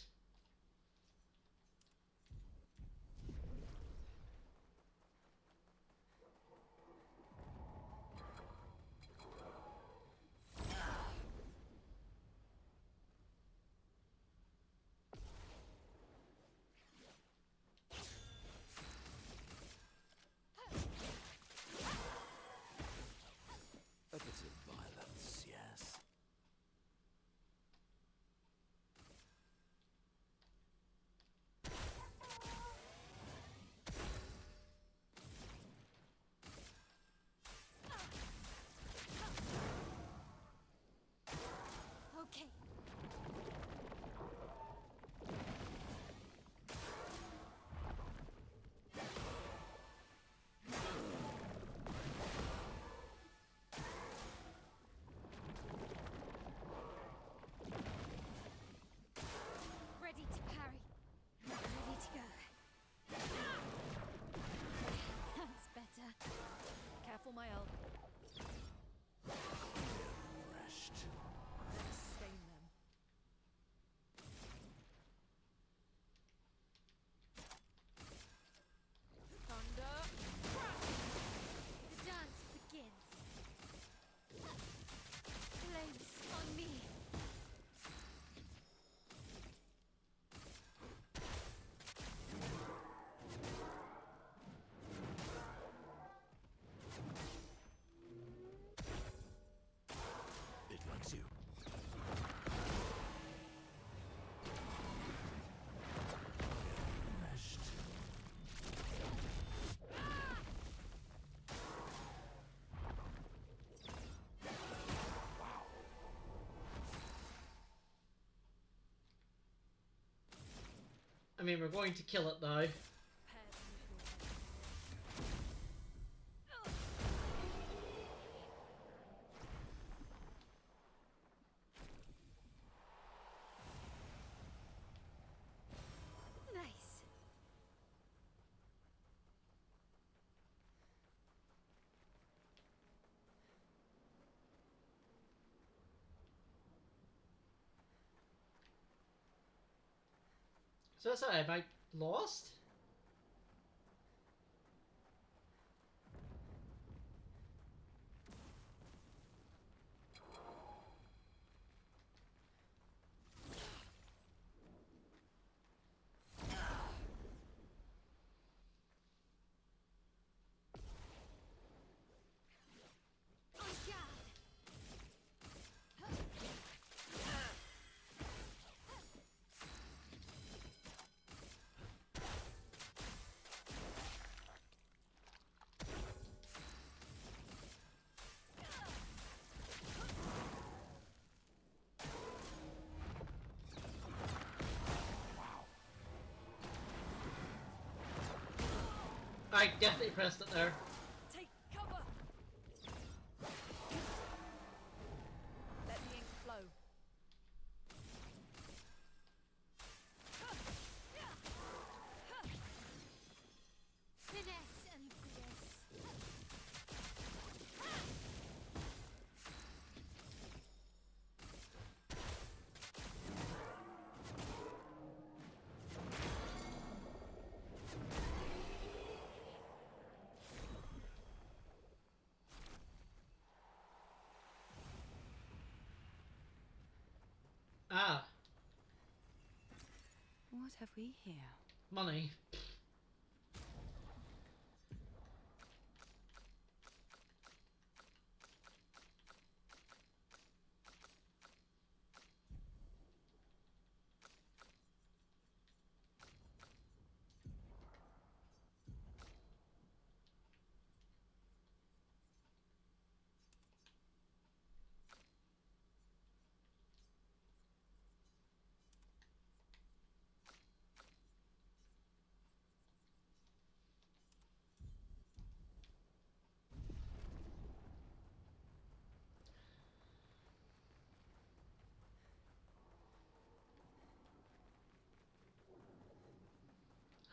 S1: mean, we're going to kill it now. So that's how am I lost? I definitely pressed it there.
S3: Take cover. Let the ink flow.
S7: Finesse and grace.
S1: Ah,
S6: What have we here?
S1: money.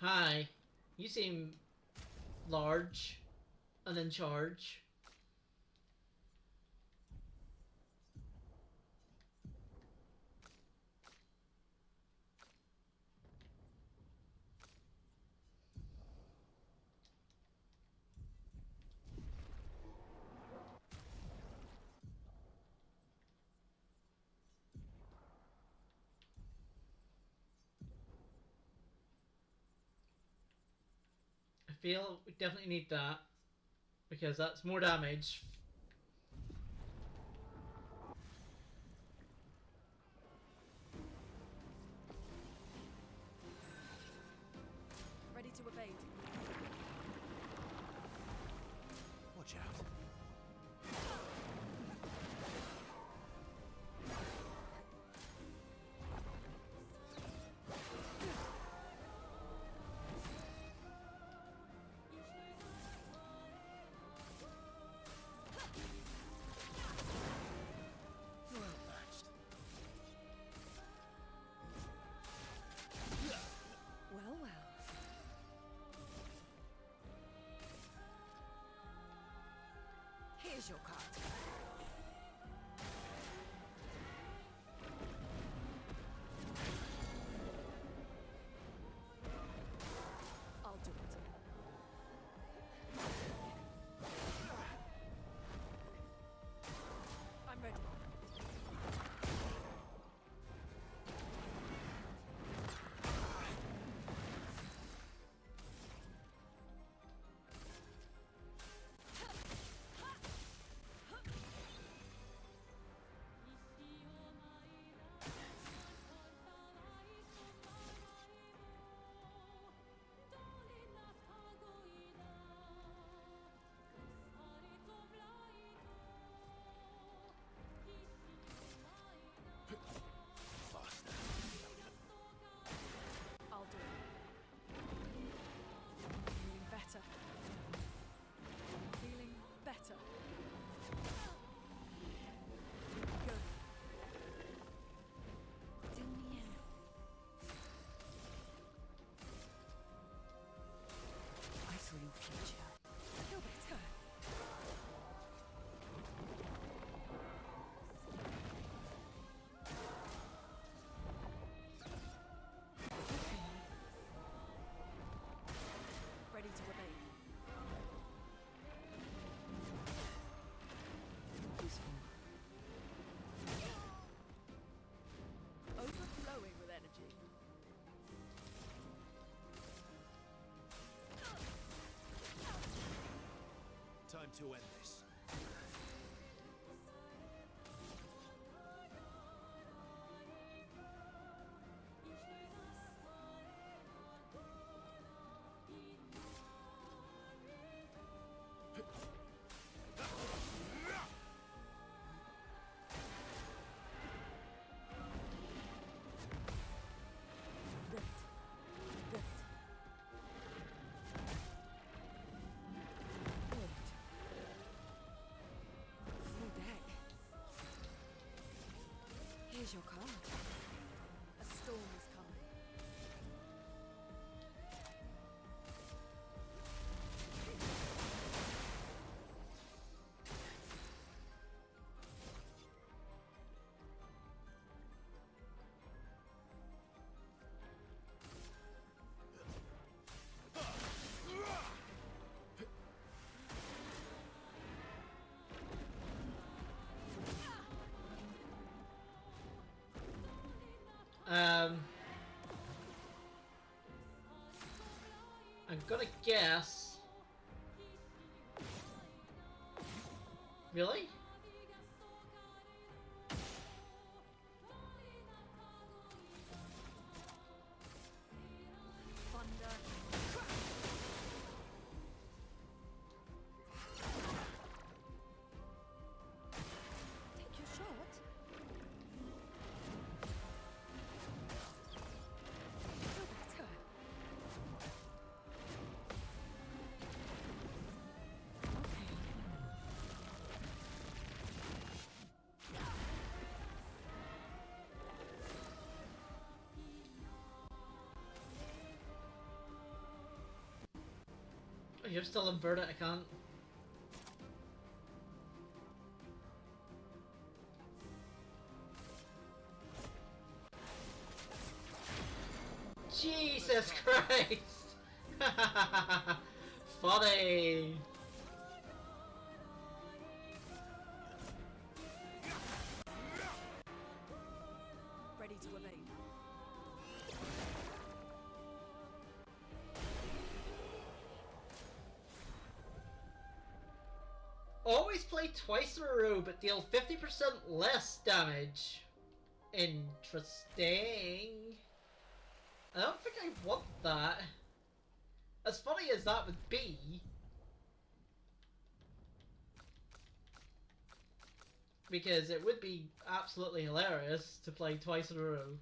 S1: Hi, you seem large and in charge. I feel we definitely need that because that's more damage.
S3: Ready to evade.
S2: Watch out. You're outmatched.
S3: Well, well. Here's your card. I'll do it. I'm ready.
S2: to end this.
S3: Here's your card. A storm is coming.
S1: I'm gonna guess. Really?
S3: Thunder. Take your shot. Feel better.
S1: Oh, you're still inverted, I can't. Jesus Christ! Funny!
S3: Ready to evade.
S1: Always play twice in a row, but deal 50% less damage. Interesting. I don't think I want that. As funny as that would be. Because it would be absolutely hilarious to play twice in a row.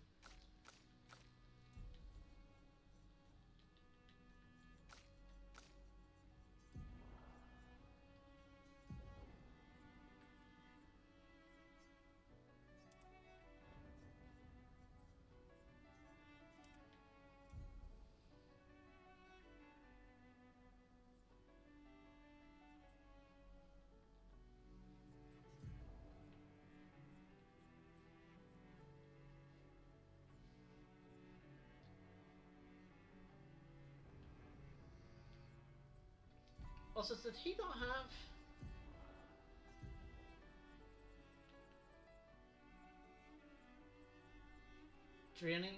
S1: Also, did he not have... draining?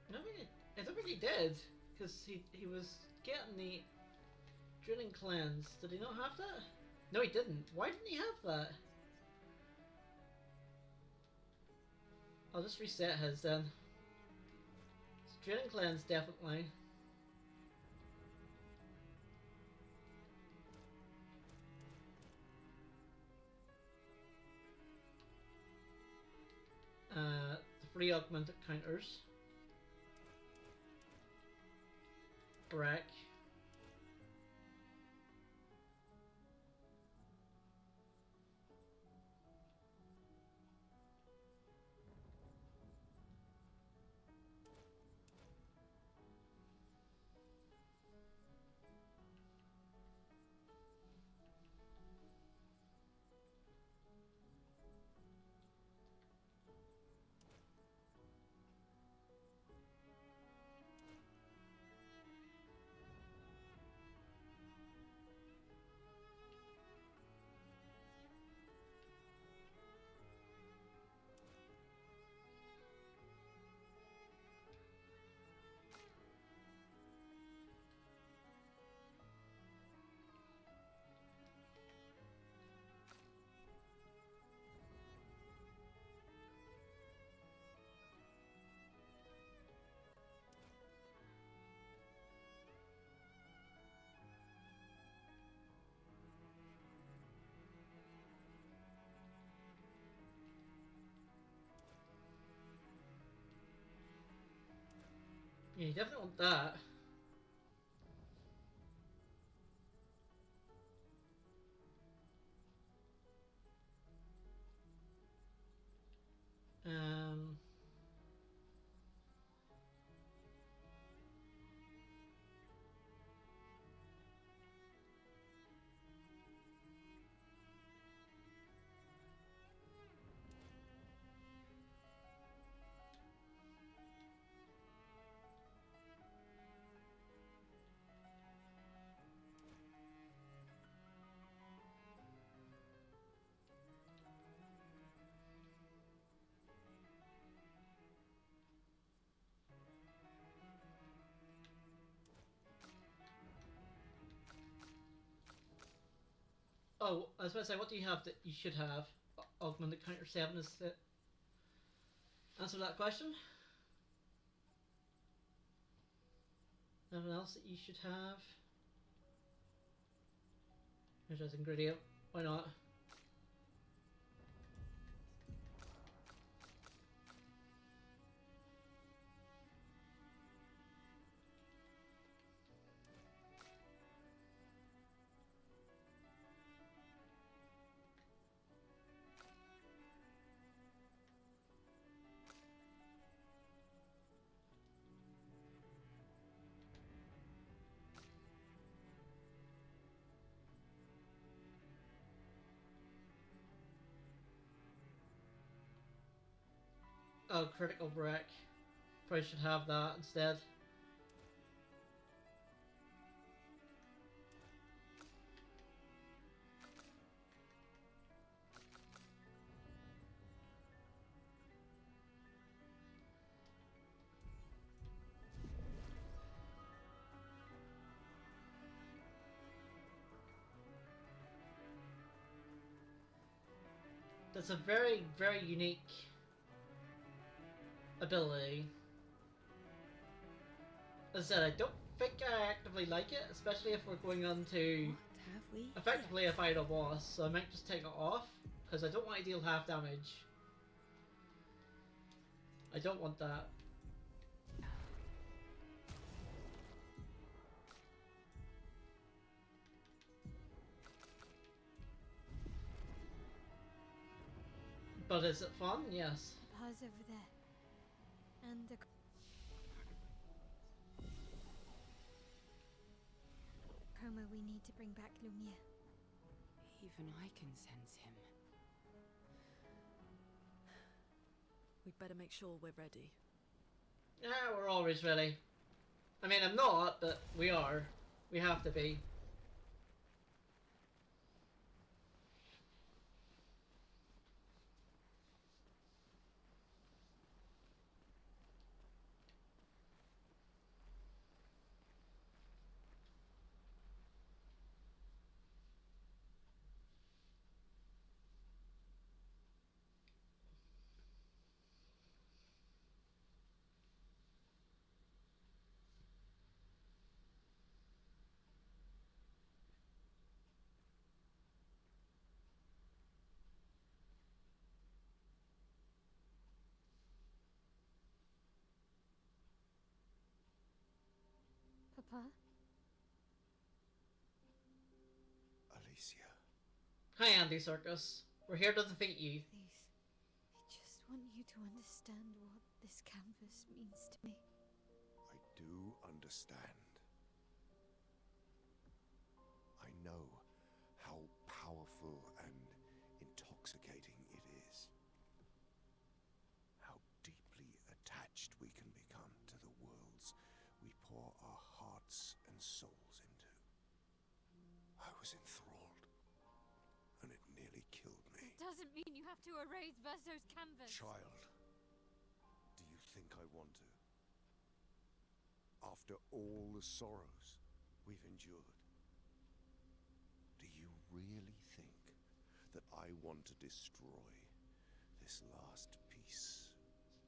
S1: I don't think he did, because he was getting the drilling cleanse. Did he not have that? No, he didn't. Why didn't he have that? I'll just reset his then. Drilling cleanse, definitely. The free augmented counters. Brack. Yeah, you definitely want that. Um... Oh, I was about to say, what do you have that you should have? Augmented counter 7 is the answer to that question. Anything else that you should have? Here's an ingredient. Why not? Oh, critical break. Probably should have that instead. That's a very, very unique ability. As I said, I don't think I actively like it, especially if we're going on to
S6: What have we
S1: effectively a final boss, so I might just take it off, because I don't want to deal half damage. I don't want that. But is it fun? Yes.
S7: Pause over there. And the... Chroma, we need to bring back Lumiere.
S6: Even I can sense him.
S3: We'd better make sure we're ready.
S1: Yeah, we're always ready. I mean, I'm not, but we are. We have to be.
S7: Papa?
S2: Alicia.
S1: Hi, Andy Circus. We're here to defeat you.
S7: Please, I just want you to understand what this canvas means to me.
S2: I do understand. I know how powerful and intoxicating it is. How deeply attached we can become to the worlds we pour our hearts and souls into. I was enthralled, and it nearly killed me.
S7: Doesn't mean you have to erase Verso's canvas.
S2: Child, do you think I want to? After all the sorrows we've endured, do you really think that I want to destroy this last piece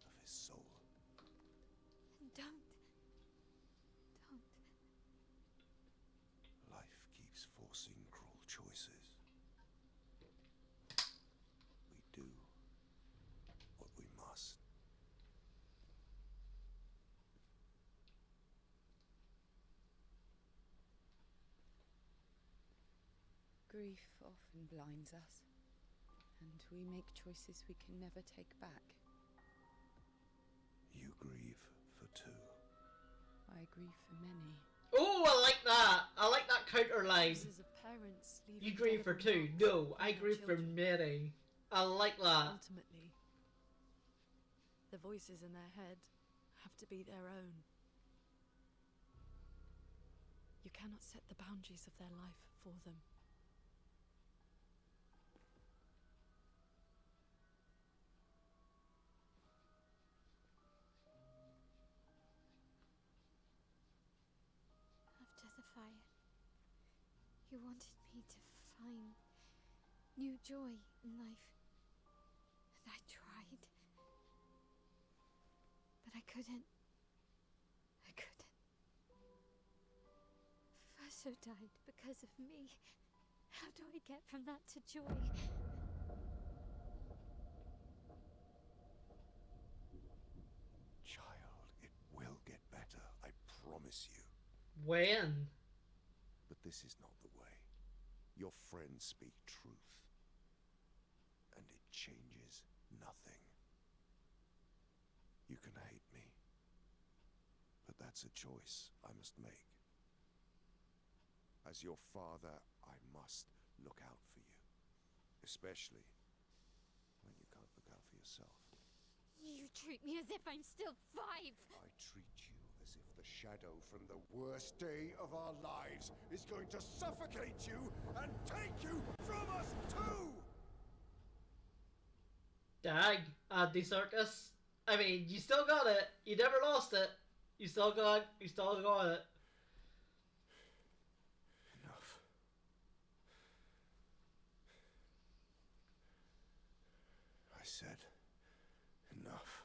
S2: of his soul?
S7: Don't.
S2: Life keeps forcing cruel choices. We do what we must.
S6: Grief often blinds us, and we make choices we can never take back.
S2: You grieve for two.
S6: I grieve for many.
S1: Oh, I like that. I like that counter line.
S3: Voices of parents leaving
S1: You grieve for two.
S3: indelible
S1: No,
S3: marks
S1: I
S3: on their
S1: grieve for
S3: children.
S1: many. I like that.
S3: Ultimately, the voices in their head have to be their own. You cannot set the boundaries of their life for them.
S7: After the fire, you wanted me to find new joy in life. And I tried. But I couldn't. Faso died because of me. How do I get from that to joy?
S2: Child, it will get better, I promise you.
S1: When?
S2: But this is not the way. Your friends speak truth. And it changes nothing. You can hate me. But that's a choice I must make. As your father, I must look out for you. Especially when you can't look out for yourself.
S7: You treat me as if I'm still 5.
S2: I treat you as if the shadow from the worst day of our lives is going to suffocate you and take you from us too!
S1: Dag, Andy Circus. I mean, you still got it. You never lost it. You still got it.
S2: Enough. I said enough.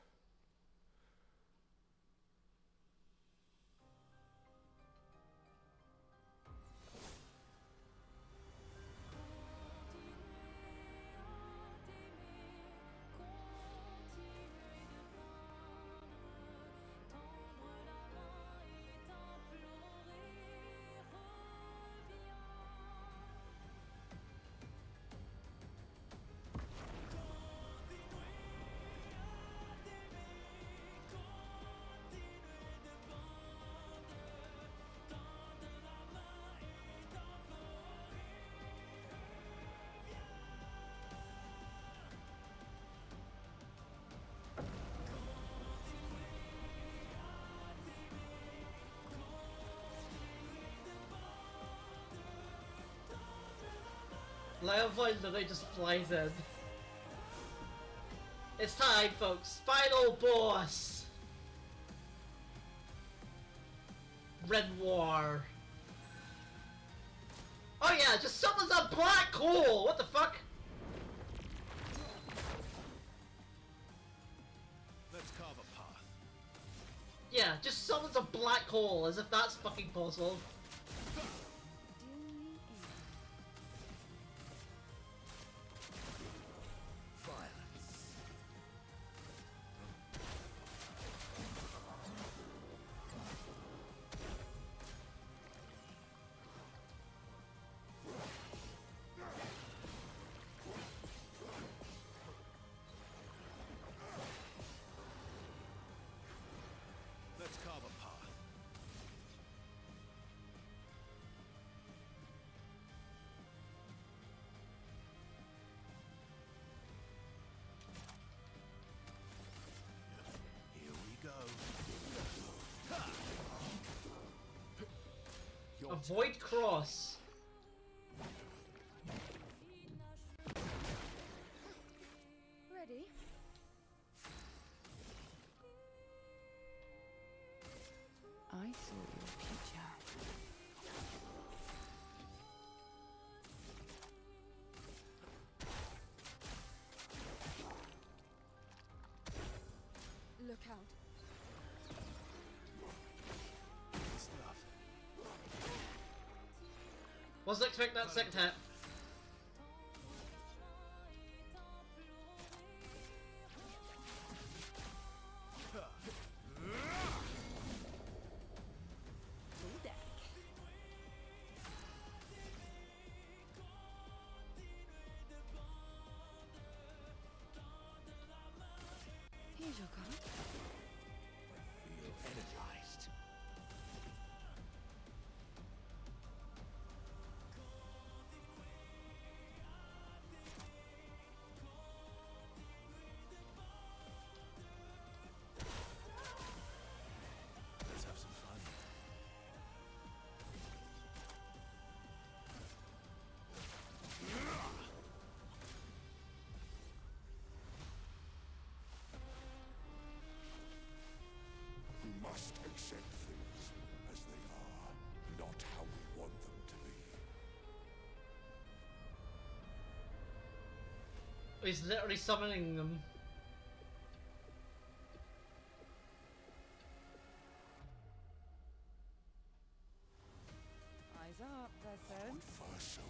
S1: Level literally just flies in. It's time, folks. Final boss. Renoir. Oh yeah, just summons a black hole. What the fuck?
S2: Let's carve a path.
S1: Yeah, just summons a black hole, as if that's fucking possible.
S2: Let's carve a path. Here we go.
S1: Avoid cross.
S6: Ready? I saw your future. Look out.
S2: Stuff.
S1: Wasn't expecting that second hit. He's literally summoning them.
S6: Eyes up, person.
S5: Verso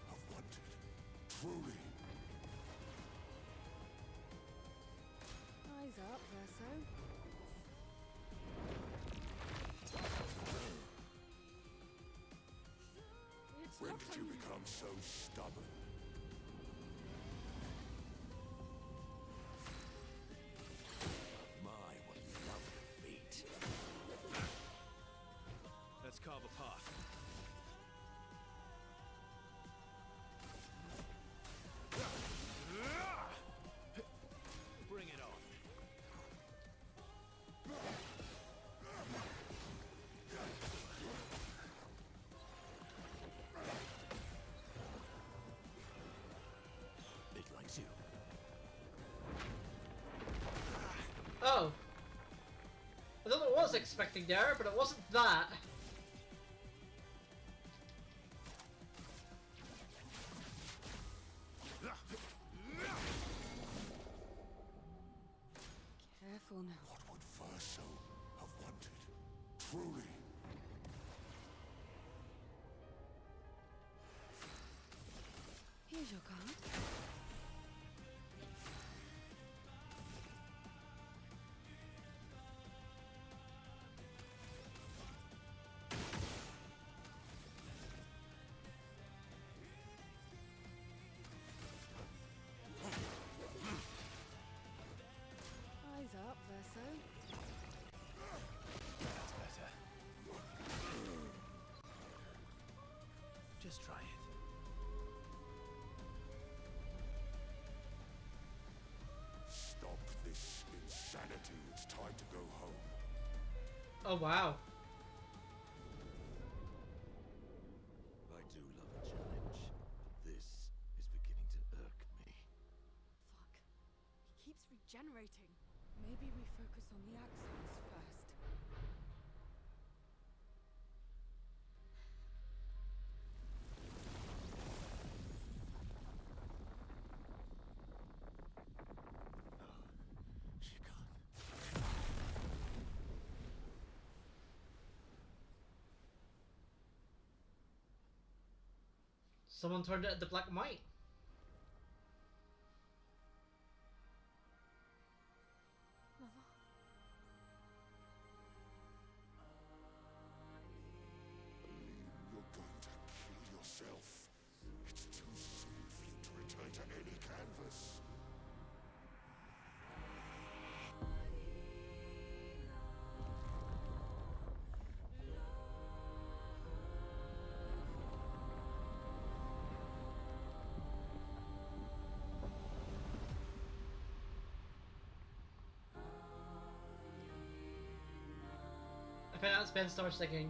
S5: have wanted. Truly.
S3: Eyes up, Verso. It's
S5: When
S3: not
S5: did you become so stubborn?
S2: My, what lovely feet. Let's carve a path. Bring it on. It likes you.
S1: Oh. I don't know what I was expecting there, but it wasn't that.
S3: Careful now.
S5: What would Verso have wanted? Truly.
S3: Here's your card. Eyes up, Verso.
S2: That's better. Just try it.
S5: Stop this insanity. It's time to go home.
S1: Oh wow.
S2: I do love a challenge, but this is beginning to irk me.
S3: Fuck. He keeps regenerating. Maybe we focus on the axons first.
S2: She can't.
S1: Someone turned it into black and white.
S7: Mama.
S5: You're going to kill yourself. It's too soon for you to return to any canvas.
S1: I found out Ben starts singing.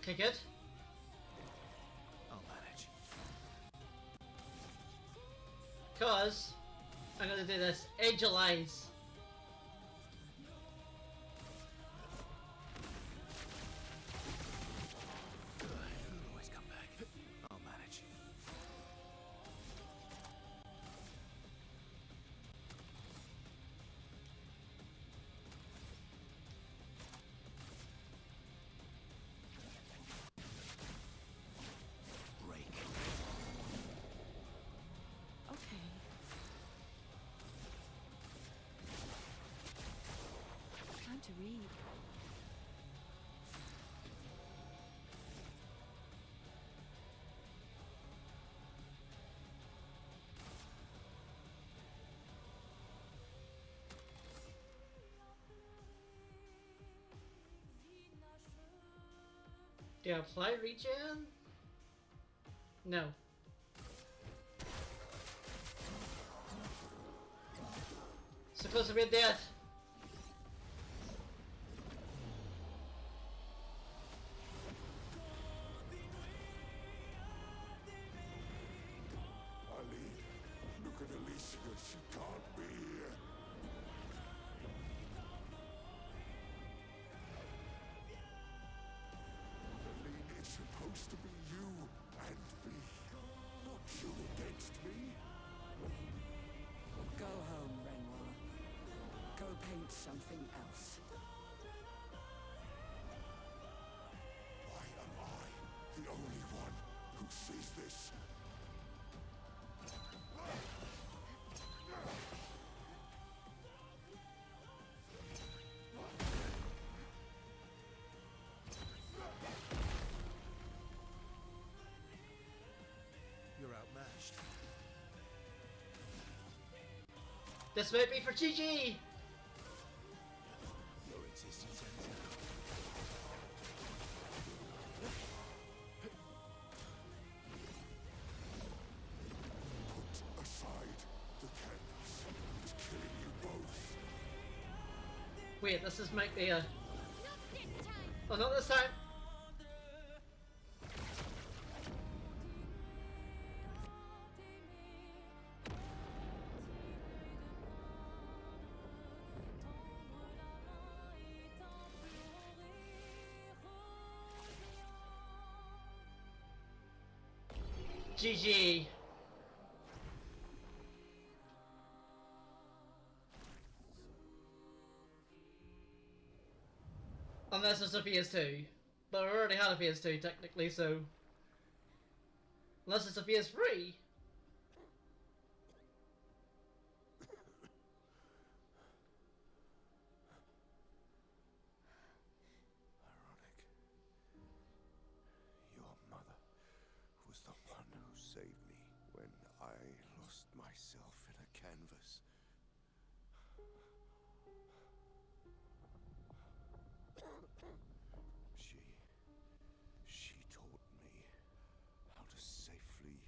S1: Okay, good.
S2: I'll manage.
S1: Cause I'm gonna do this. Angel Eyes.
S2: It'll always come back. I'll manage. Break.
S6: Okay. Time to read.
S1: Do you apply regen? No. Supposed to be dead.
S5: Ali, look at Alicia. She can't be here. Aline, it's supposed to be you and me. Not you against me.
S6: Go home, Renoir. Go paint something else.
S5: Why am I the only one who sees this?
S2: You're outmatched.
S1: This might be for GG.
S2: Your existence ends now.
S5: Put aside the canvas. It's killing you both.
S1: Wait, this is might be a.
S7: Not this time!
S1: Oh, not this time. GG. Unless it's a PS2. But we already had a PS2 technically, so... Unless it's a PS3.
S5: Ironic. Your mother was the one who saved me when I lost myself in a canvas. She taught me how to safely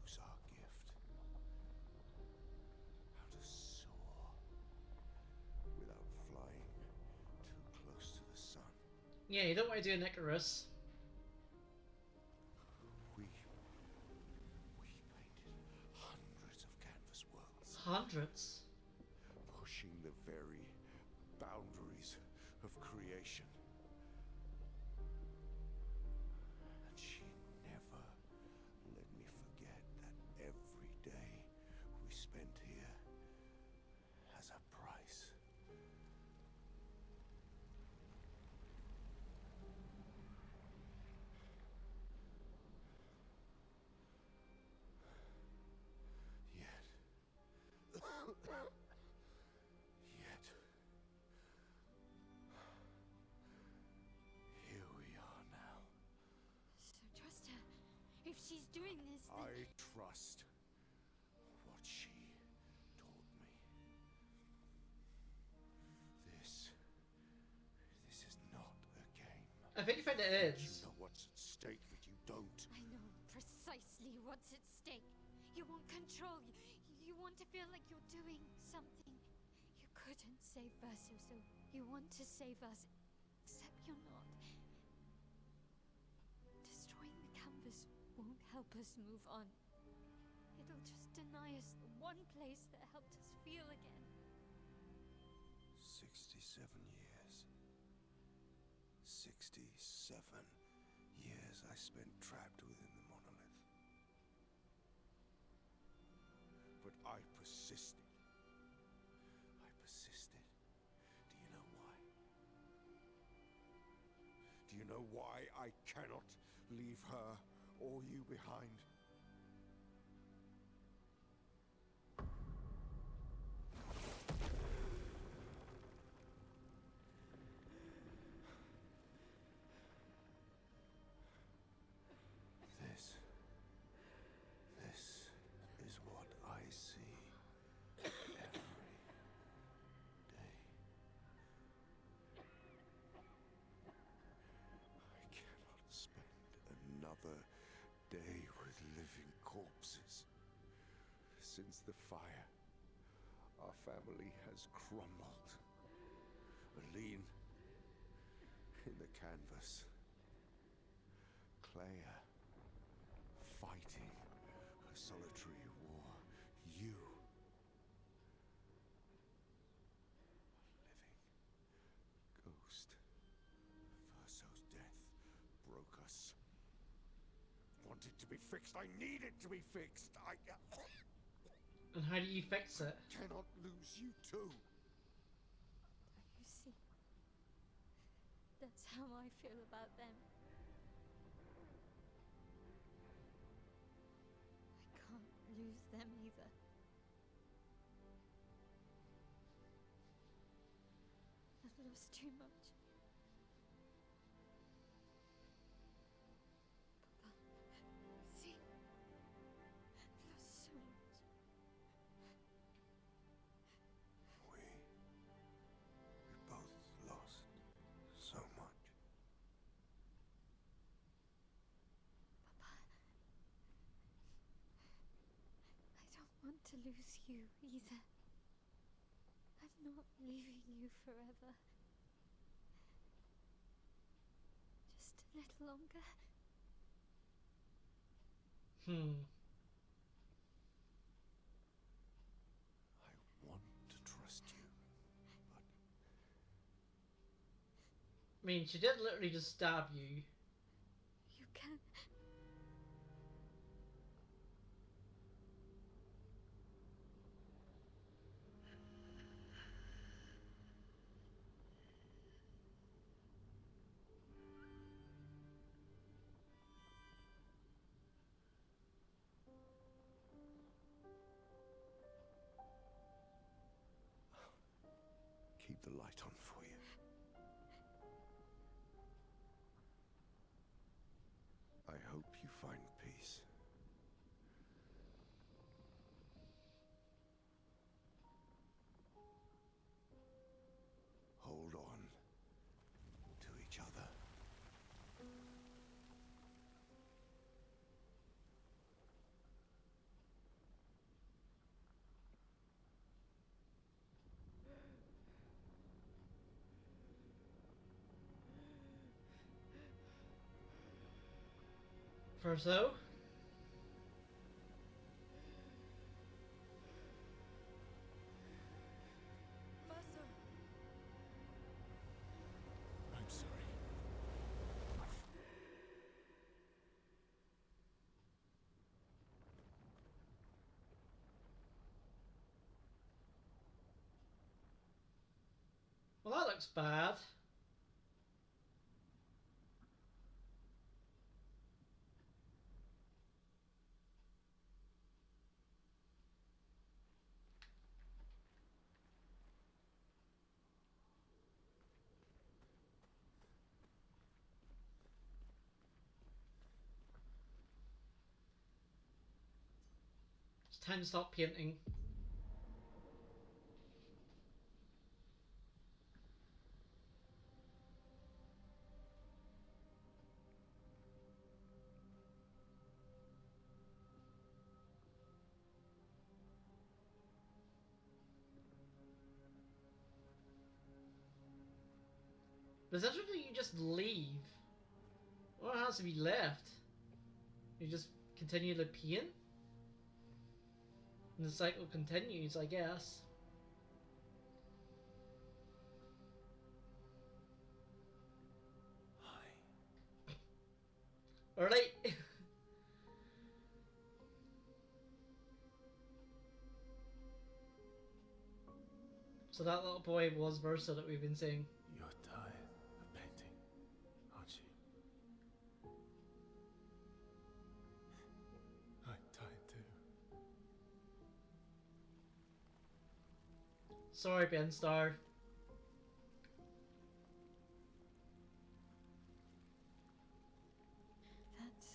S5: use our gift. How to soar without flying too close to the sun.
S1: Yeah, you don't want to do an Icarus.
S5: We painted hundreds of canvas worlds,
S1: Hundreds.
S5: pushing the very boundaries of creation. And she never let me forget that every day we spent here has a price. Yet, here we are now.
S7: So trust her. If she's doing this, then...
S5: I trust what she taught me. This is not a game.
S1: I think you find it
S5: You
S1: is.
S5: know what's at stake, but you don't.
S7: I know precisely what's at stake. You want control. You want to feel like you're doing something. You couldn't save Verso, so you want to save us. Except you're not. help us move on. It'll just deny us the one place that helped us feel again.
S5: 67 years. 67 years I spent trapped within the monolith. But I persisted. I persisted. Do you know why? Do you know why I cannot leave her or you behind? This is what I see every day. I cannot spend another day with living corpses. Since the fire, our family has crumbled. Aline in the canvas. Clair fighting a solitary war. You, a living ghost. Verso's death broke us. Wanted to be fixed. I need it to be fixed.
S1: And how do you fix it?
S5: Cannot lose you too.
S7: Don't you see? That's how I feel about them. I can't lose them either. I've lost too much. Papa, see? I've lost so much.
S5: We both lost so much.
S7: Papa, I don't want to lose you either. I'm not leaving you forever. Just a little longer.
S5: I want to trust you, but
S1: I mean, she did literally just stab you.
S7: You can.
S5: keep the light on for you. I hope you find peace. Hold on to each other.
S1: Verso?
S3: Verso!
S2: I'm sorry.
S1: Well, that looks bad. It's time to stop painting. But essentially you just leave. What else have you left? You just continue the pain. And the cycle continues, I guess.
S2: Hi.
S1: Alright. So that little boy was Versa that we've been seeing.
S2: You're tired of painting, aren't you? I'm tired too.
S1: Sorry, Ben Star.
S7: That's...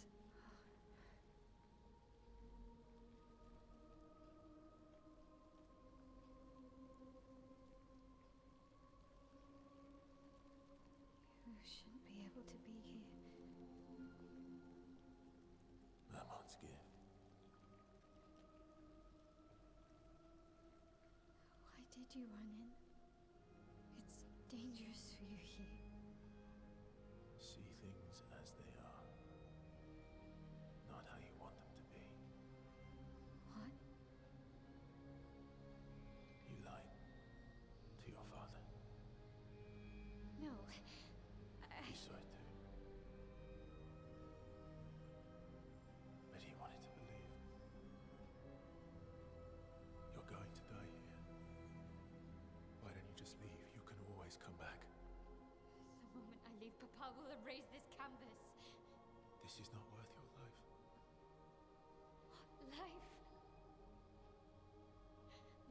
S7: You shouldn't be able to be here.
S2: Lamont's gift.
S7: Why did you run in? It's dangerous for you here.
S2: See things as they are, not how you want them to be.
S7: What?
S2: You lied to your father.
S7: No.
S2: You saw it too. But he wanted to believe. You're going to die here. Why don't you just leave? You can always come back.
S7: The moment I leave, Papa will erase this canvas.
S2: This is not worth your life.
S7: What life?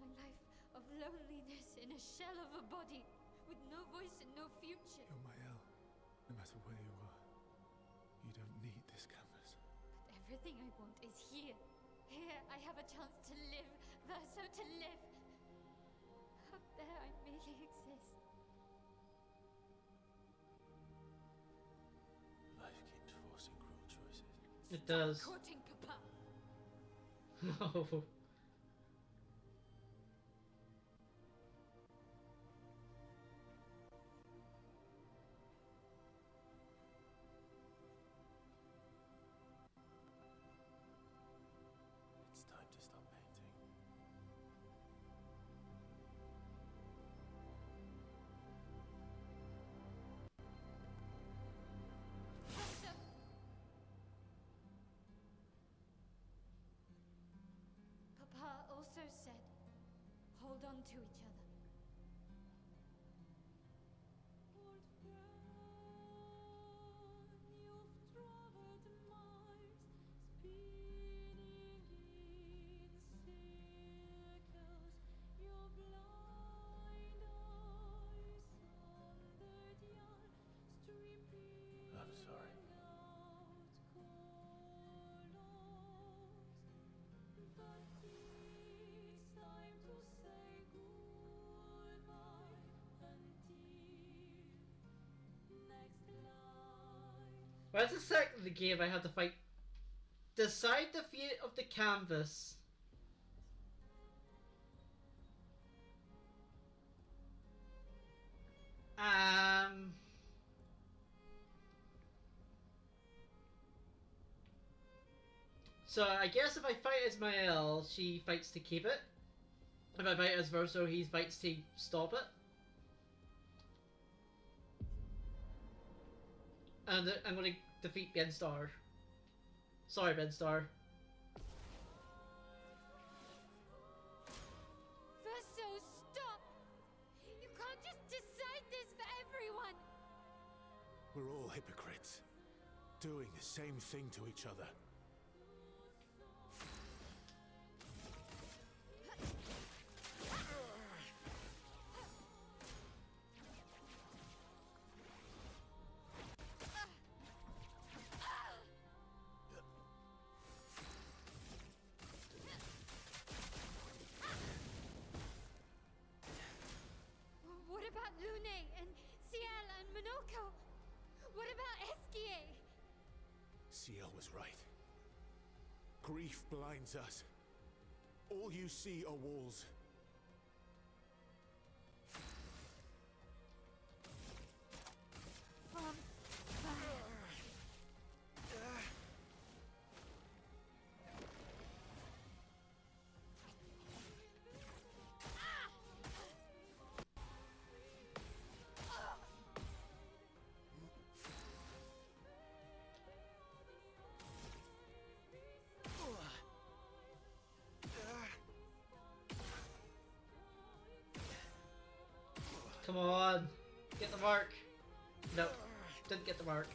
S7: My life of loneliness in a shell of a body, with no voice and no future.
S2: You're my El. No matter where you are, you don't need this canvas.
S7: But everything I want is here. Here I have a chance to live, Verso, to live. Up there I merely exist.
S2: Life keeps forcing cruel choices.
S1: It does.
S7: Stop courting Papa.
S1: No.
S2: It's time to stop painting.
S7: Verso! Papa also said, hold on to each other.
S2: I'm sorry.
S1: Why the second of the game I have to fight? Decide the fate of the canvas. So I guess if I fight as Mael, she fights to keep it. If I fight as Verso, he fights to stop it. And I'm going to defeat Ben Star. Sorry, Ben Star.
S7: Verso, stop! You can't just decide this for everyone!
S2: We're all hypocrites, doing the same thing to each other.
S7: What about Lune and Ciel and Monoko? What about Esquier?
S2: Ciel was right. Grief blinds us. All you see are walls.
S7: From fire.
S1: Come on. Get the mark. Nope. Didn't get the mark.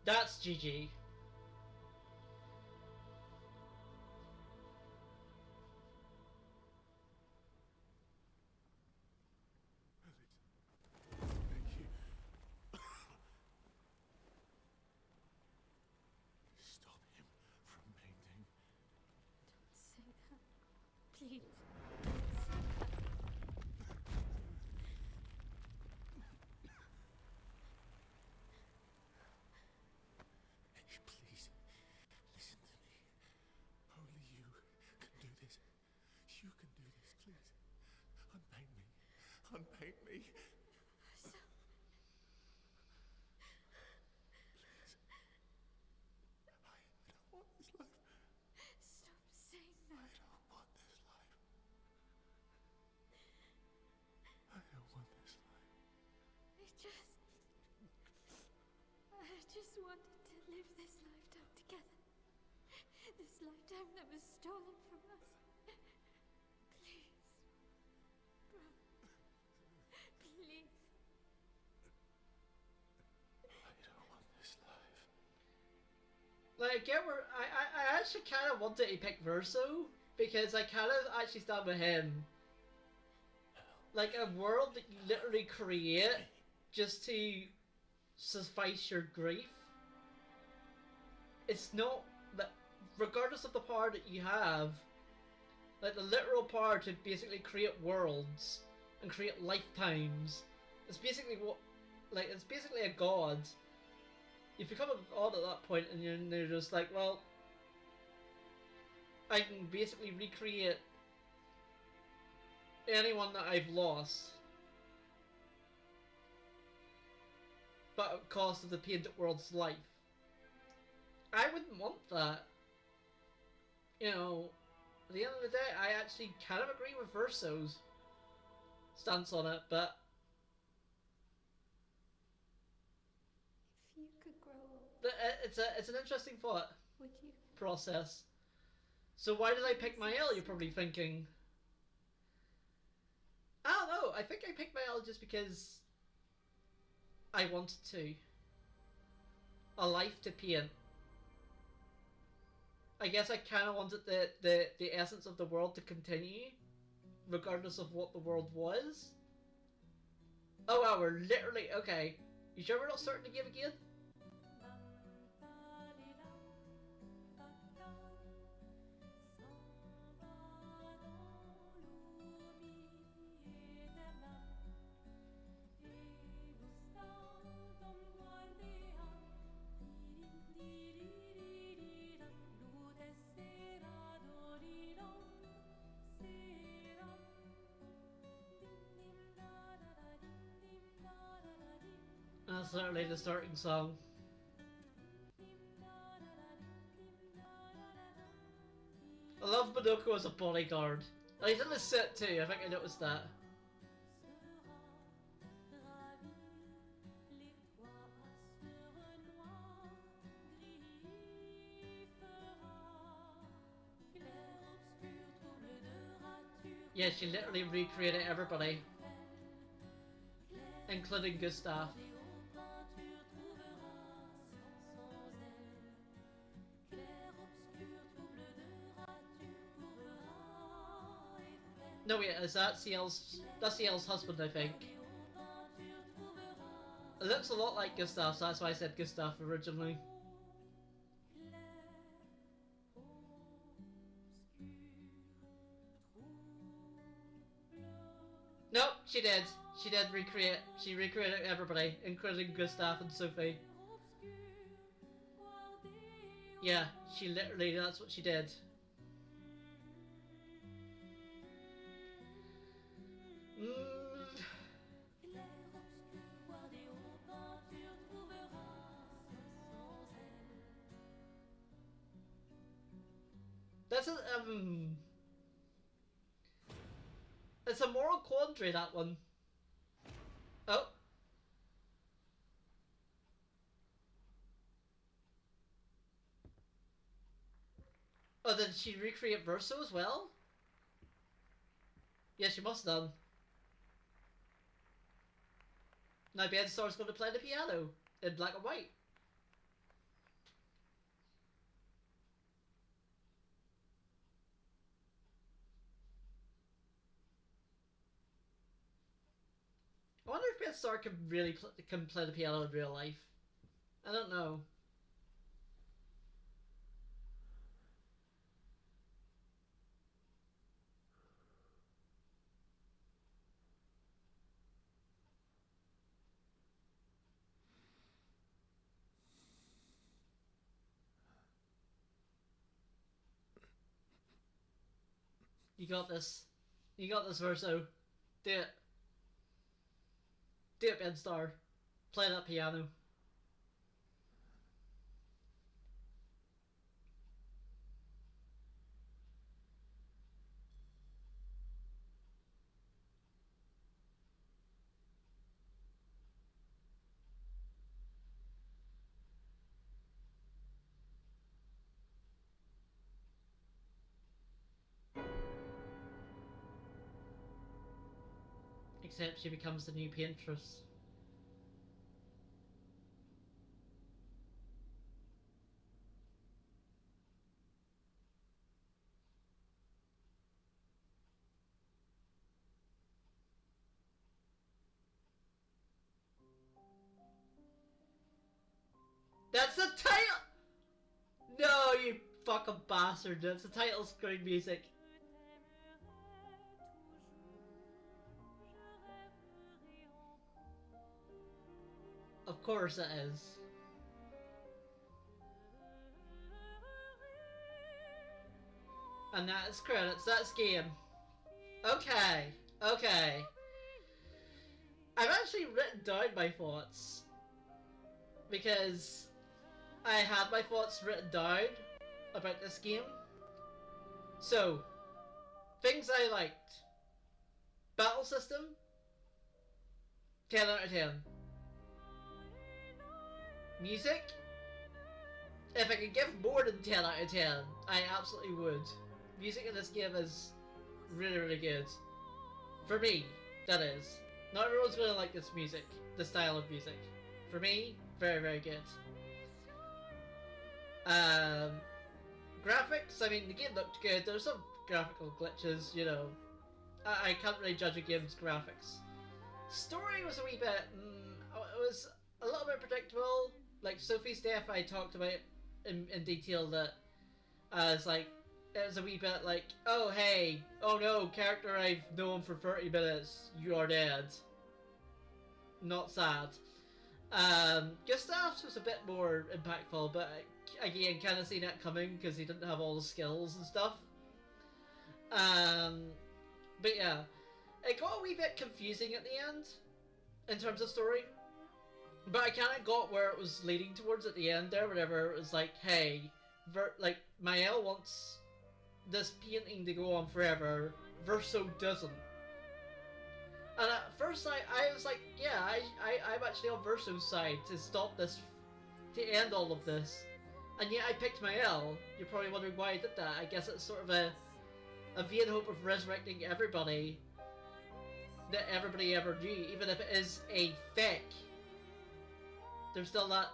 S1: That's GG.
S5: Thank you. Stop him from painting.
S7: Don't say that. Please.
S5: Please, listen to me. Only you can do this. You can do this, please. Unpaint me. Unpaint me.
S7: Stop.
S5: Please. I don't want this life.
S7: Stop saying
S5: I
S7: that.
S5: don't want this life. I don't want this life.
S7: I just wanted to live this lifetime together. This lifetime that was stolen from us. Please. Bro. Please.
S5: I don't want this life.
S1: Like, get where I actually kind of wanted to pick Verso because I kind of actually stand with him. Like a world that you literally create just to suffice your grief. It's not that, regardless of the power that you have, like the literal power to basically create worlds and create lifetimes. It's basically what, like, it's basically a god. You become a god at that point, and you're just like, well, I can basically recreate anyone that I've lost, but at the cost of the painted world's life. I wouldn't want that. You know, at the end of the day, I actually kind of agree with Verso's stance on it, but
S7: If you could grow old,
S1: it's an interesting thought
S7: would you?
S1: process. So why did I pick Mael, you're probably thinking? I don't know, I think I picked Mael just because I wanted to. A life to paint. I guess I kind of wanted the essence of the world to continue, regardless of what the world was. Oh wow, we're literally... Okay. You sure we're not starting the game again? That's certainly the starting song. I love Madoka as a bodyguard. Oh, he's in the set too, I think I noticed that. Yeah, she literally recreated everybody, including Gustav. No wait, is that CL's... That's CL's husband, I think. It looks a lot like Gustav, so that's why I said Gustav originally. Nope, she did. She did recreate. She recreated everybody, including Gustav and Sophie. Yeah, she literally, that's what she did. That's a, it's a moral quandary, that one. Oh. Oh, did she recreate Verso as well? Yeah, she must have done. Now Bedstar's going to play the piano in black and white. I wonder if Bedstar can really can play the piano in real life. I don't know. You got this. You got this, Verso. Do it. Do it, Bedstar. Play that piano. Except she becomes the new paintress. That's the title! No, you fucking bastard. That's the title screen music. Of course it is. And that's credits, that's game. Okay, okay. I've actually written down my thoughts. Because I had my thoughts written down about this game. So, things I liked. Battle system, 10 out of 10. Music, if I could give more than 10 out of 10, I absolutely would. Music in this game is really, really good. For me, that is. Not everyone's gonna like this music, this style of music. For me, very, very good. Graphics, I mean, the game looked good. There's some graphical glitches, you know. I can't really judge a game's graphics. Story was a wee bit, it was a little bit predictable. Like Sophie's death, I talked about in detail that it's like, it was a wee bit like, oh hey, oh no, character I've known for 30 minutes, you are dead. Not sad. Gustav's was a bit more impactful, but again, kind of seen it coming because he didn't have all the skills and stuff. But yeah, it got a wee bit confusing at the end in terms of story. But I kind of got where it was leading towards at the end there, whenever it was like, hey, like, Mael wants this painting to go on forever, Verso doesn't. And at first I was like, yeah, I'm actually on Verso's side to stop this, to end all of this. And yet I picked Mael. You're probably wondering why I did that. I guess it's sort of a vain hope of resurrecting everybody that everybody ever knew, even if it is a fake. There's still that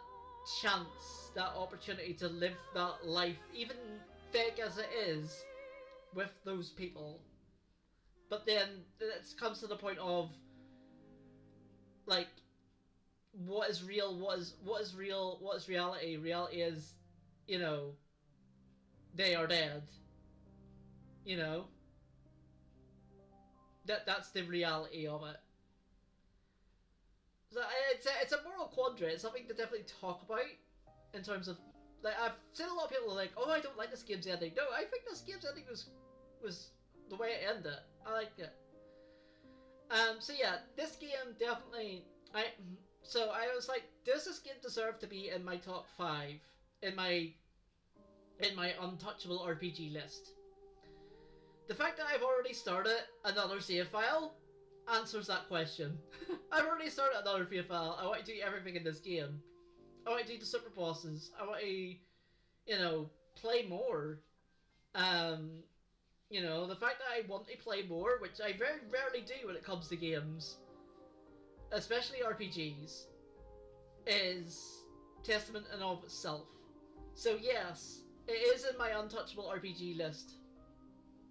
S1: chance, that opportunity to live that life, even fake as it is, with those people. But then it comes to the point of, like, what is real, what is real, what is reality? Reality is, you know, they are dead. You know? That's the reality of it. So it's a moral quandary. It's something to definitely talk about in terms of, like, I've seen a lot of people like, oh, I don't like this game's ending. No, I think this game's ending was the way it ended. I liked it. So yeah, this game definitely, I was like, does this game deserve to be in my top 5 in my untouchable RPG list? The fact that I've already started another save file answers that question. I've already started another save file. I want to do everything in this game. I want to do the super bosses. I want to, you know, play more. Um, you know, the fact that I want to play more, which I very rarely do when it comes to games, especially RPGs, is testament in of itself. So yes, it is in my untouchable RPG list,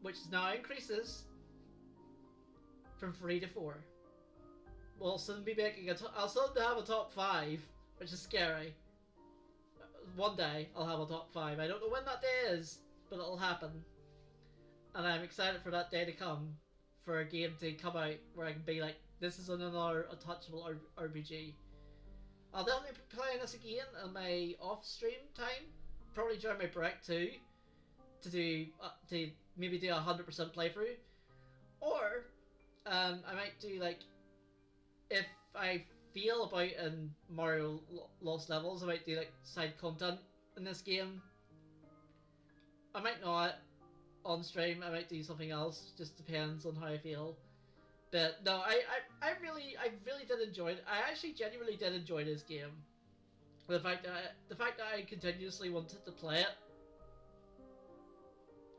S1: which now increases from 3 to 4. We'll soon be making I'll soon have a top 5, which is scary. One day I'll have a top 5. I don't know when that day is, but it'll happen. And I'm excited for that day to come, for a game to come out where I can be like, this is another untouchable RPG. I'll definitely be playing this again in my off-stream time, probably during my break too, to maybe do a 100% playthrough, or I might do like, if I feel about in Mario Lost Levels, I might do like side content in this game. I might not on stream. I might do something else. Just depends on how I feel. But no, I really did enjoy it. I actually genuinely did enjoy this game. The fact that I continuously wanted to play it,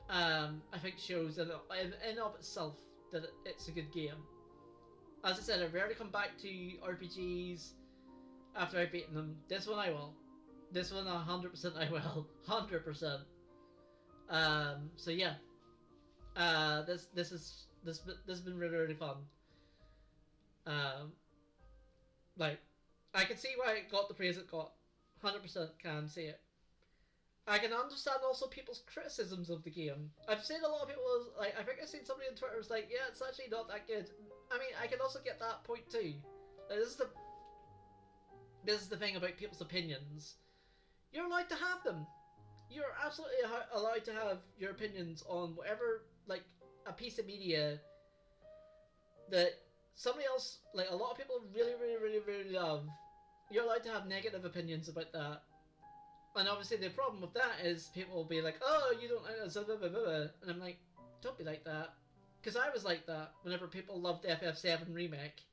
S1: I think shows in of itself that it's a good game. As I said, I rarely come back to RPGs after I've beaten them. This one I will. This one 100% I will. 100%. So yeah. This has been really fun. Like, I can see why it got the praise it got. 100% can see it. I can understand also people's criticisms of the game. I've seen a lot of people, like, I think I've seen somebody on Twitter was like, yeah, it's actually not that good. I mean, I can also get that point too. Like, this is the thing about people's opinions. You're allowed to have them. You're absolutely allowed to have your opinions on whatever, like, a piece of media that somebody else, like, a lot of people really love. You're allowed to have negative opinions about that. And obviously the problem with that is people will be like, oh, you don't like that, and I'm like, don't be like that. Because I was like that whenever people loved FF7 Remake.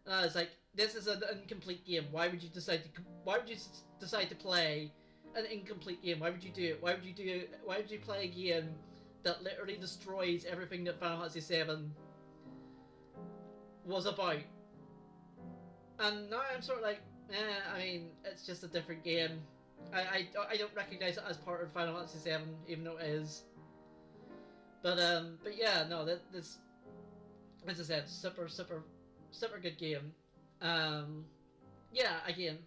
S1: And I was like, this is an incomplete game. Why would you decide to play an incomplete game? Why would you do it? Why would you play a game that literally destroys everything that Final Fantasy VII was about? And now I'm sort of like, I mean, it's just a different game. I don't recognize it as part of Final Fantasy VII, even though it is. But yeah, no, this, as I said, super good game. Yeah, again,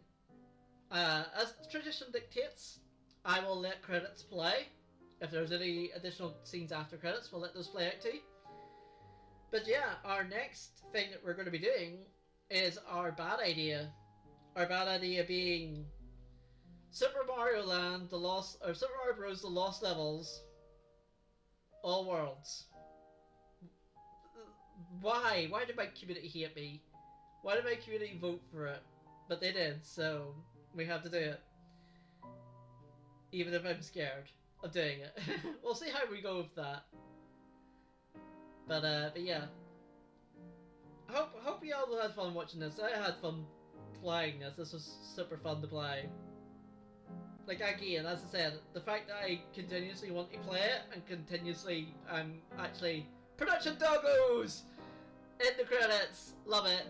S1: as tradition dictates, I will let credits play. If there's any additional scenes after credits, we'll let those play out too. But yeah, our next thing that we're going to be doing is our bad idea. Our bad idea being Super Mario Land, Super Mario Bros. The Lost Levels, All Worlds. Why? Why did my community hate me? Why did my community vote for it? But they did, so we have to do it. Even if I'm scared of doing it. We'll see how we go with that. But yeah. Hope you all had fun watching this. I had fun playing this. This was super fun to play. Like, again, as I said, the fact that I continuously want to play it and continuously actually production doggos in the credits. Love it.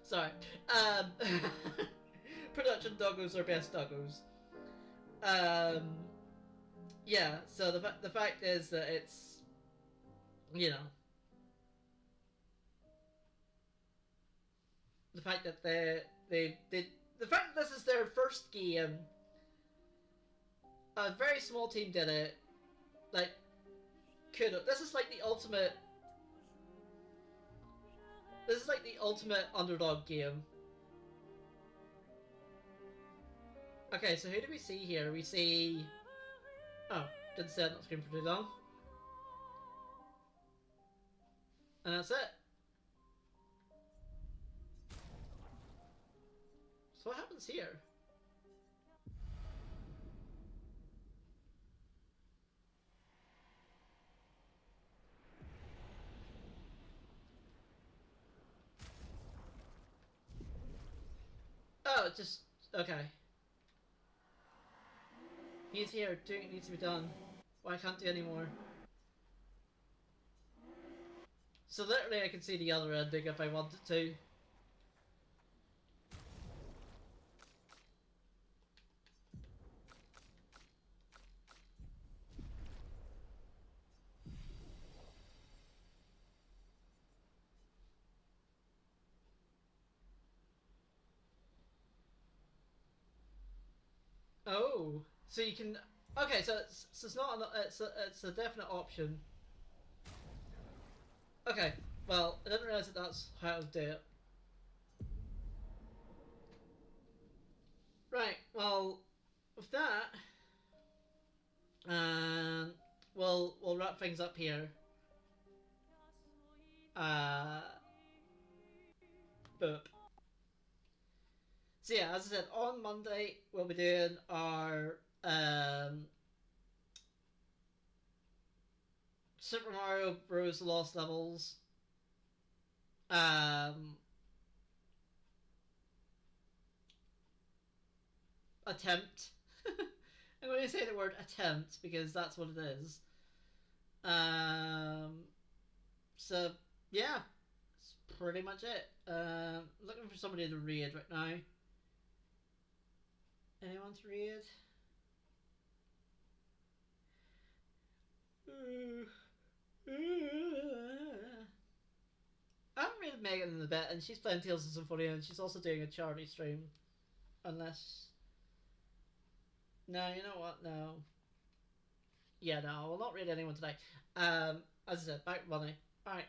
S1: Sorry. Production doggos are best doggos. Yeah. So the fact is that it's, you know, the fact that the fact that this is their first game. A very small team did it. Like, this is like the ultimate. This is like the ultimate underdog game. Okay, so who do we see here? We see. Oh, didn't stay on that screen for too long. And that's it. So what happens here? Oh, just okay. He's here. Doing it needs to be done. Why can't do anymore? So literally I can see the other ending if I wanted to. Oh, so you can. Okay, so it's not it's a definite option. Okay, well I didn't realize that that's how to do it. Right, well with that, we'll wrap things up here. Boop. So yeah, as I said, on Monday we'll be doing our Super Mario Bros. Lost Levels attempt. I'm going to say the word attempt because that's what it is. So yeah, that's pretty much it. Looking for somebody to raid right now. Anyone to raid? I haven't raided Megan in a bit, and she's playing Tales of Symphonia, and she's also doing a charity stream. Unless, no, you know what? No. Yeah, no, I will not raid anyone today. As I said, back money. All right.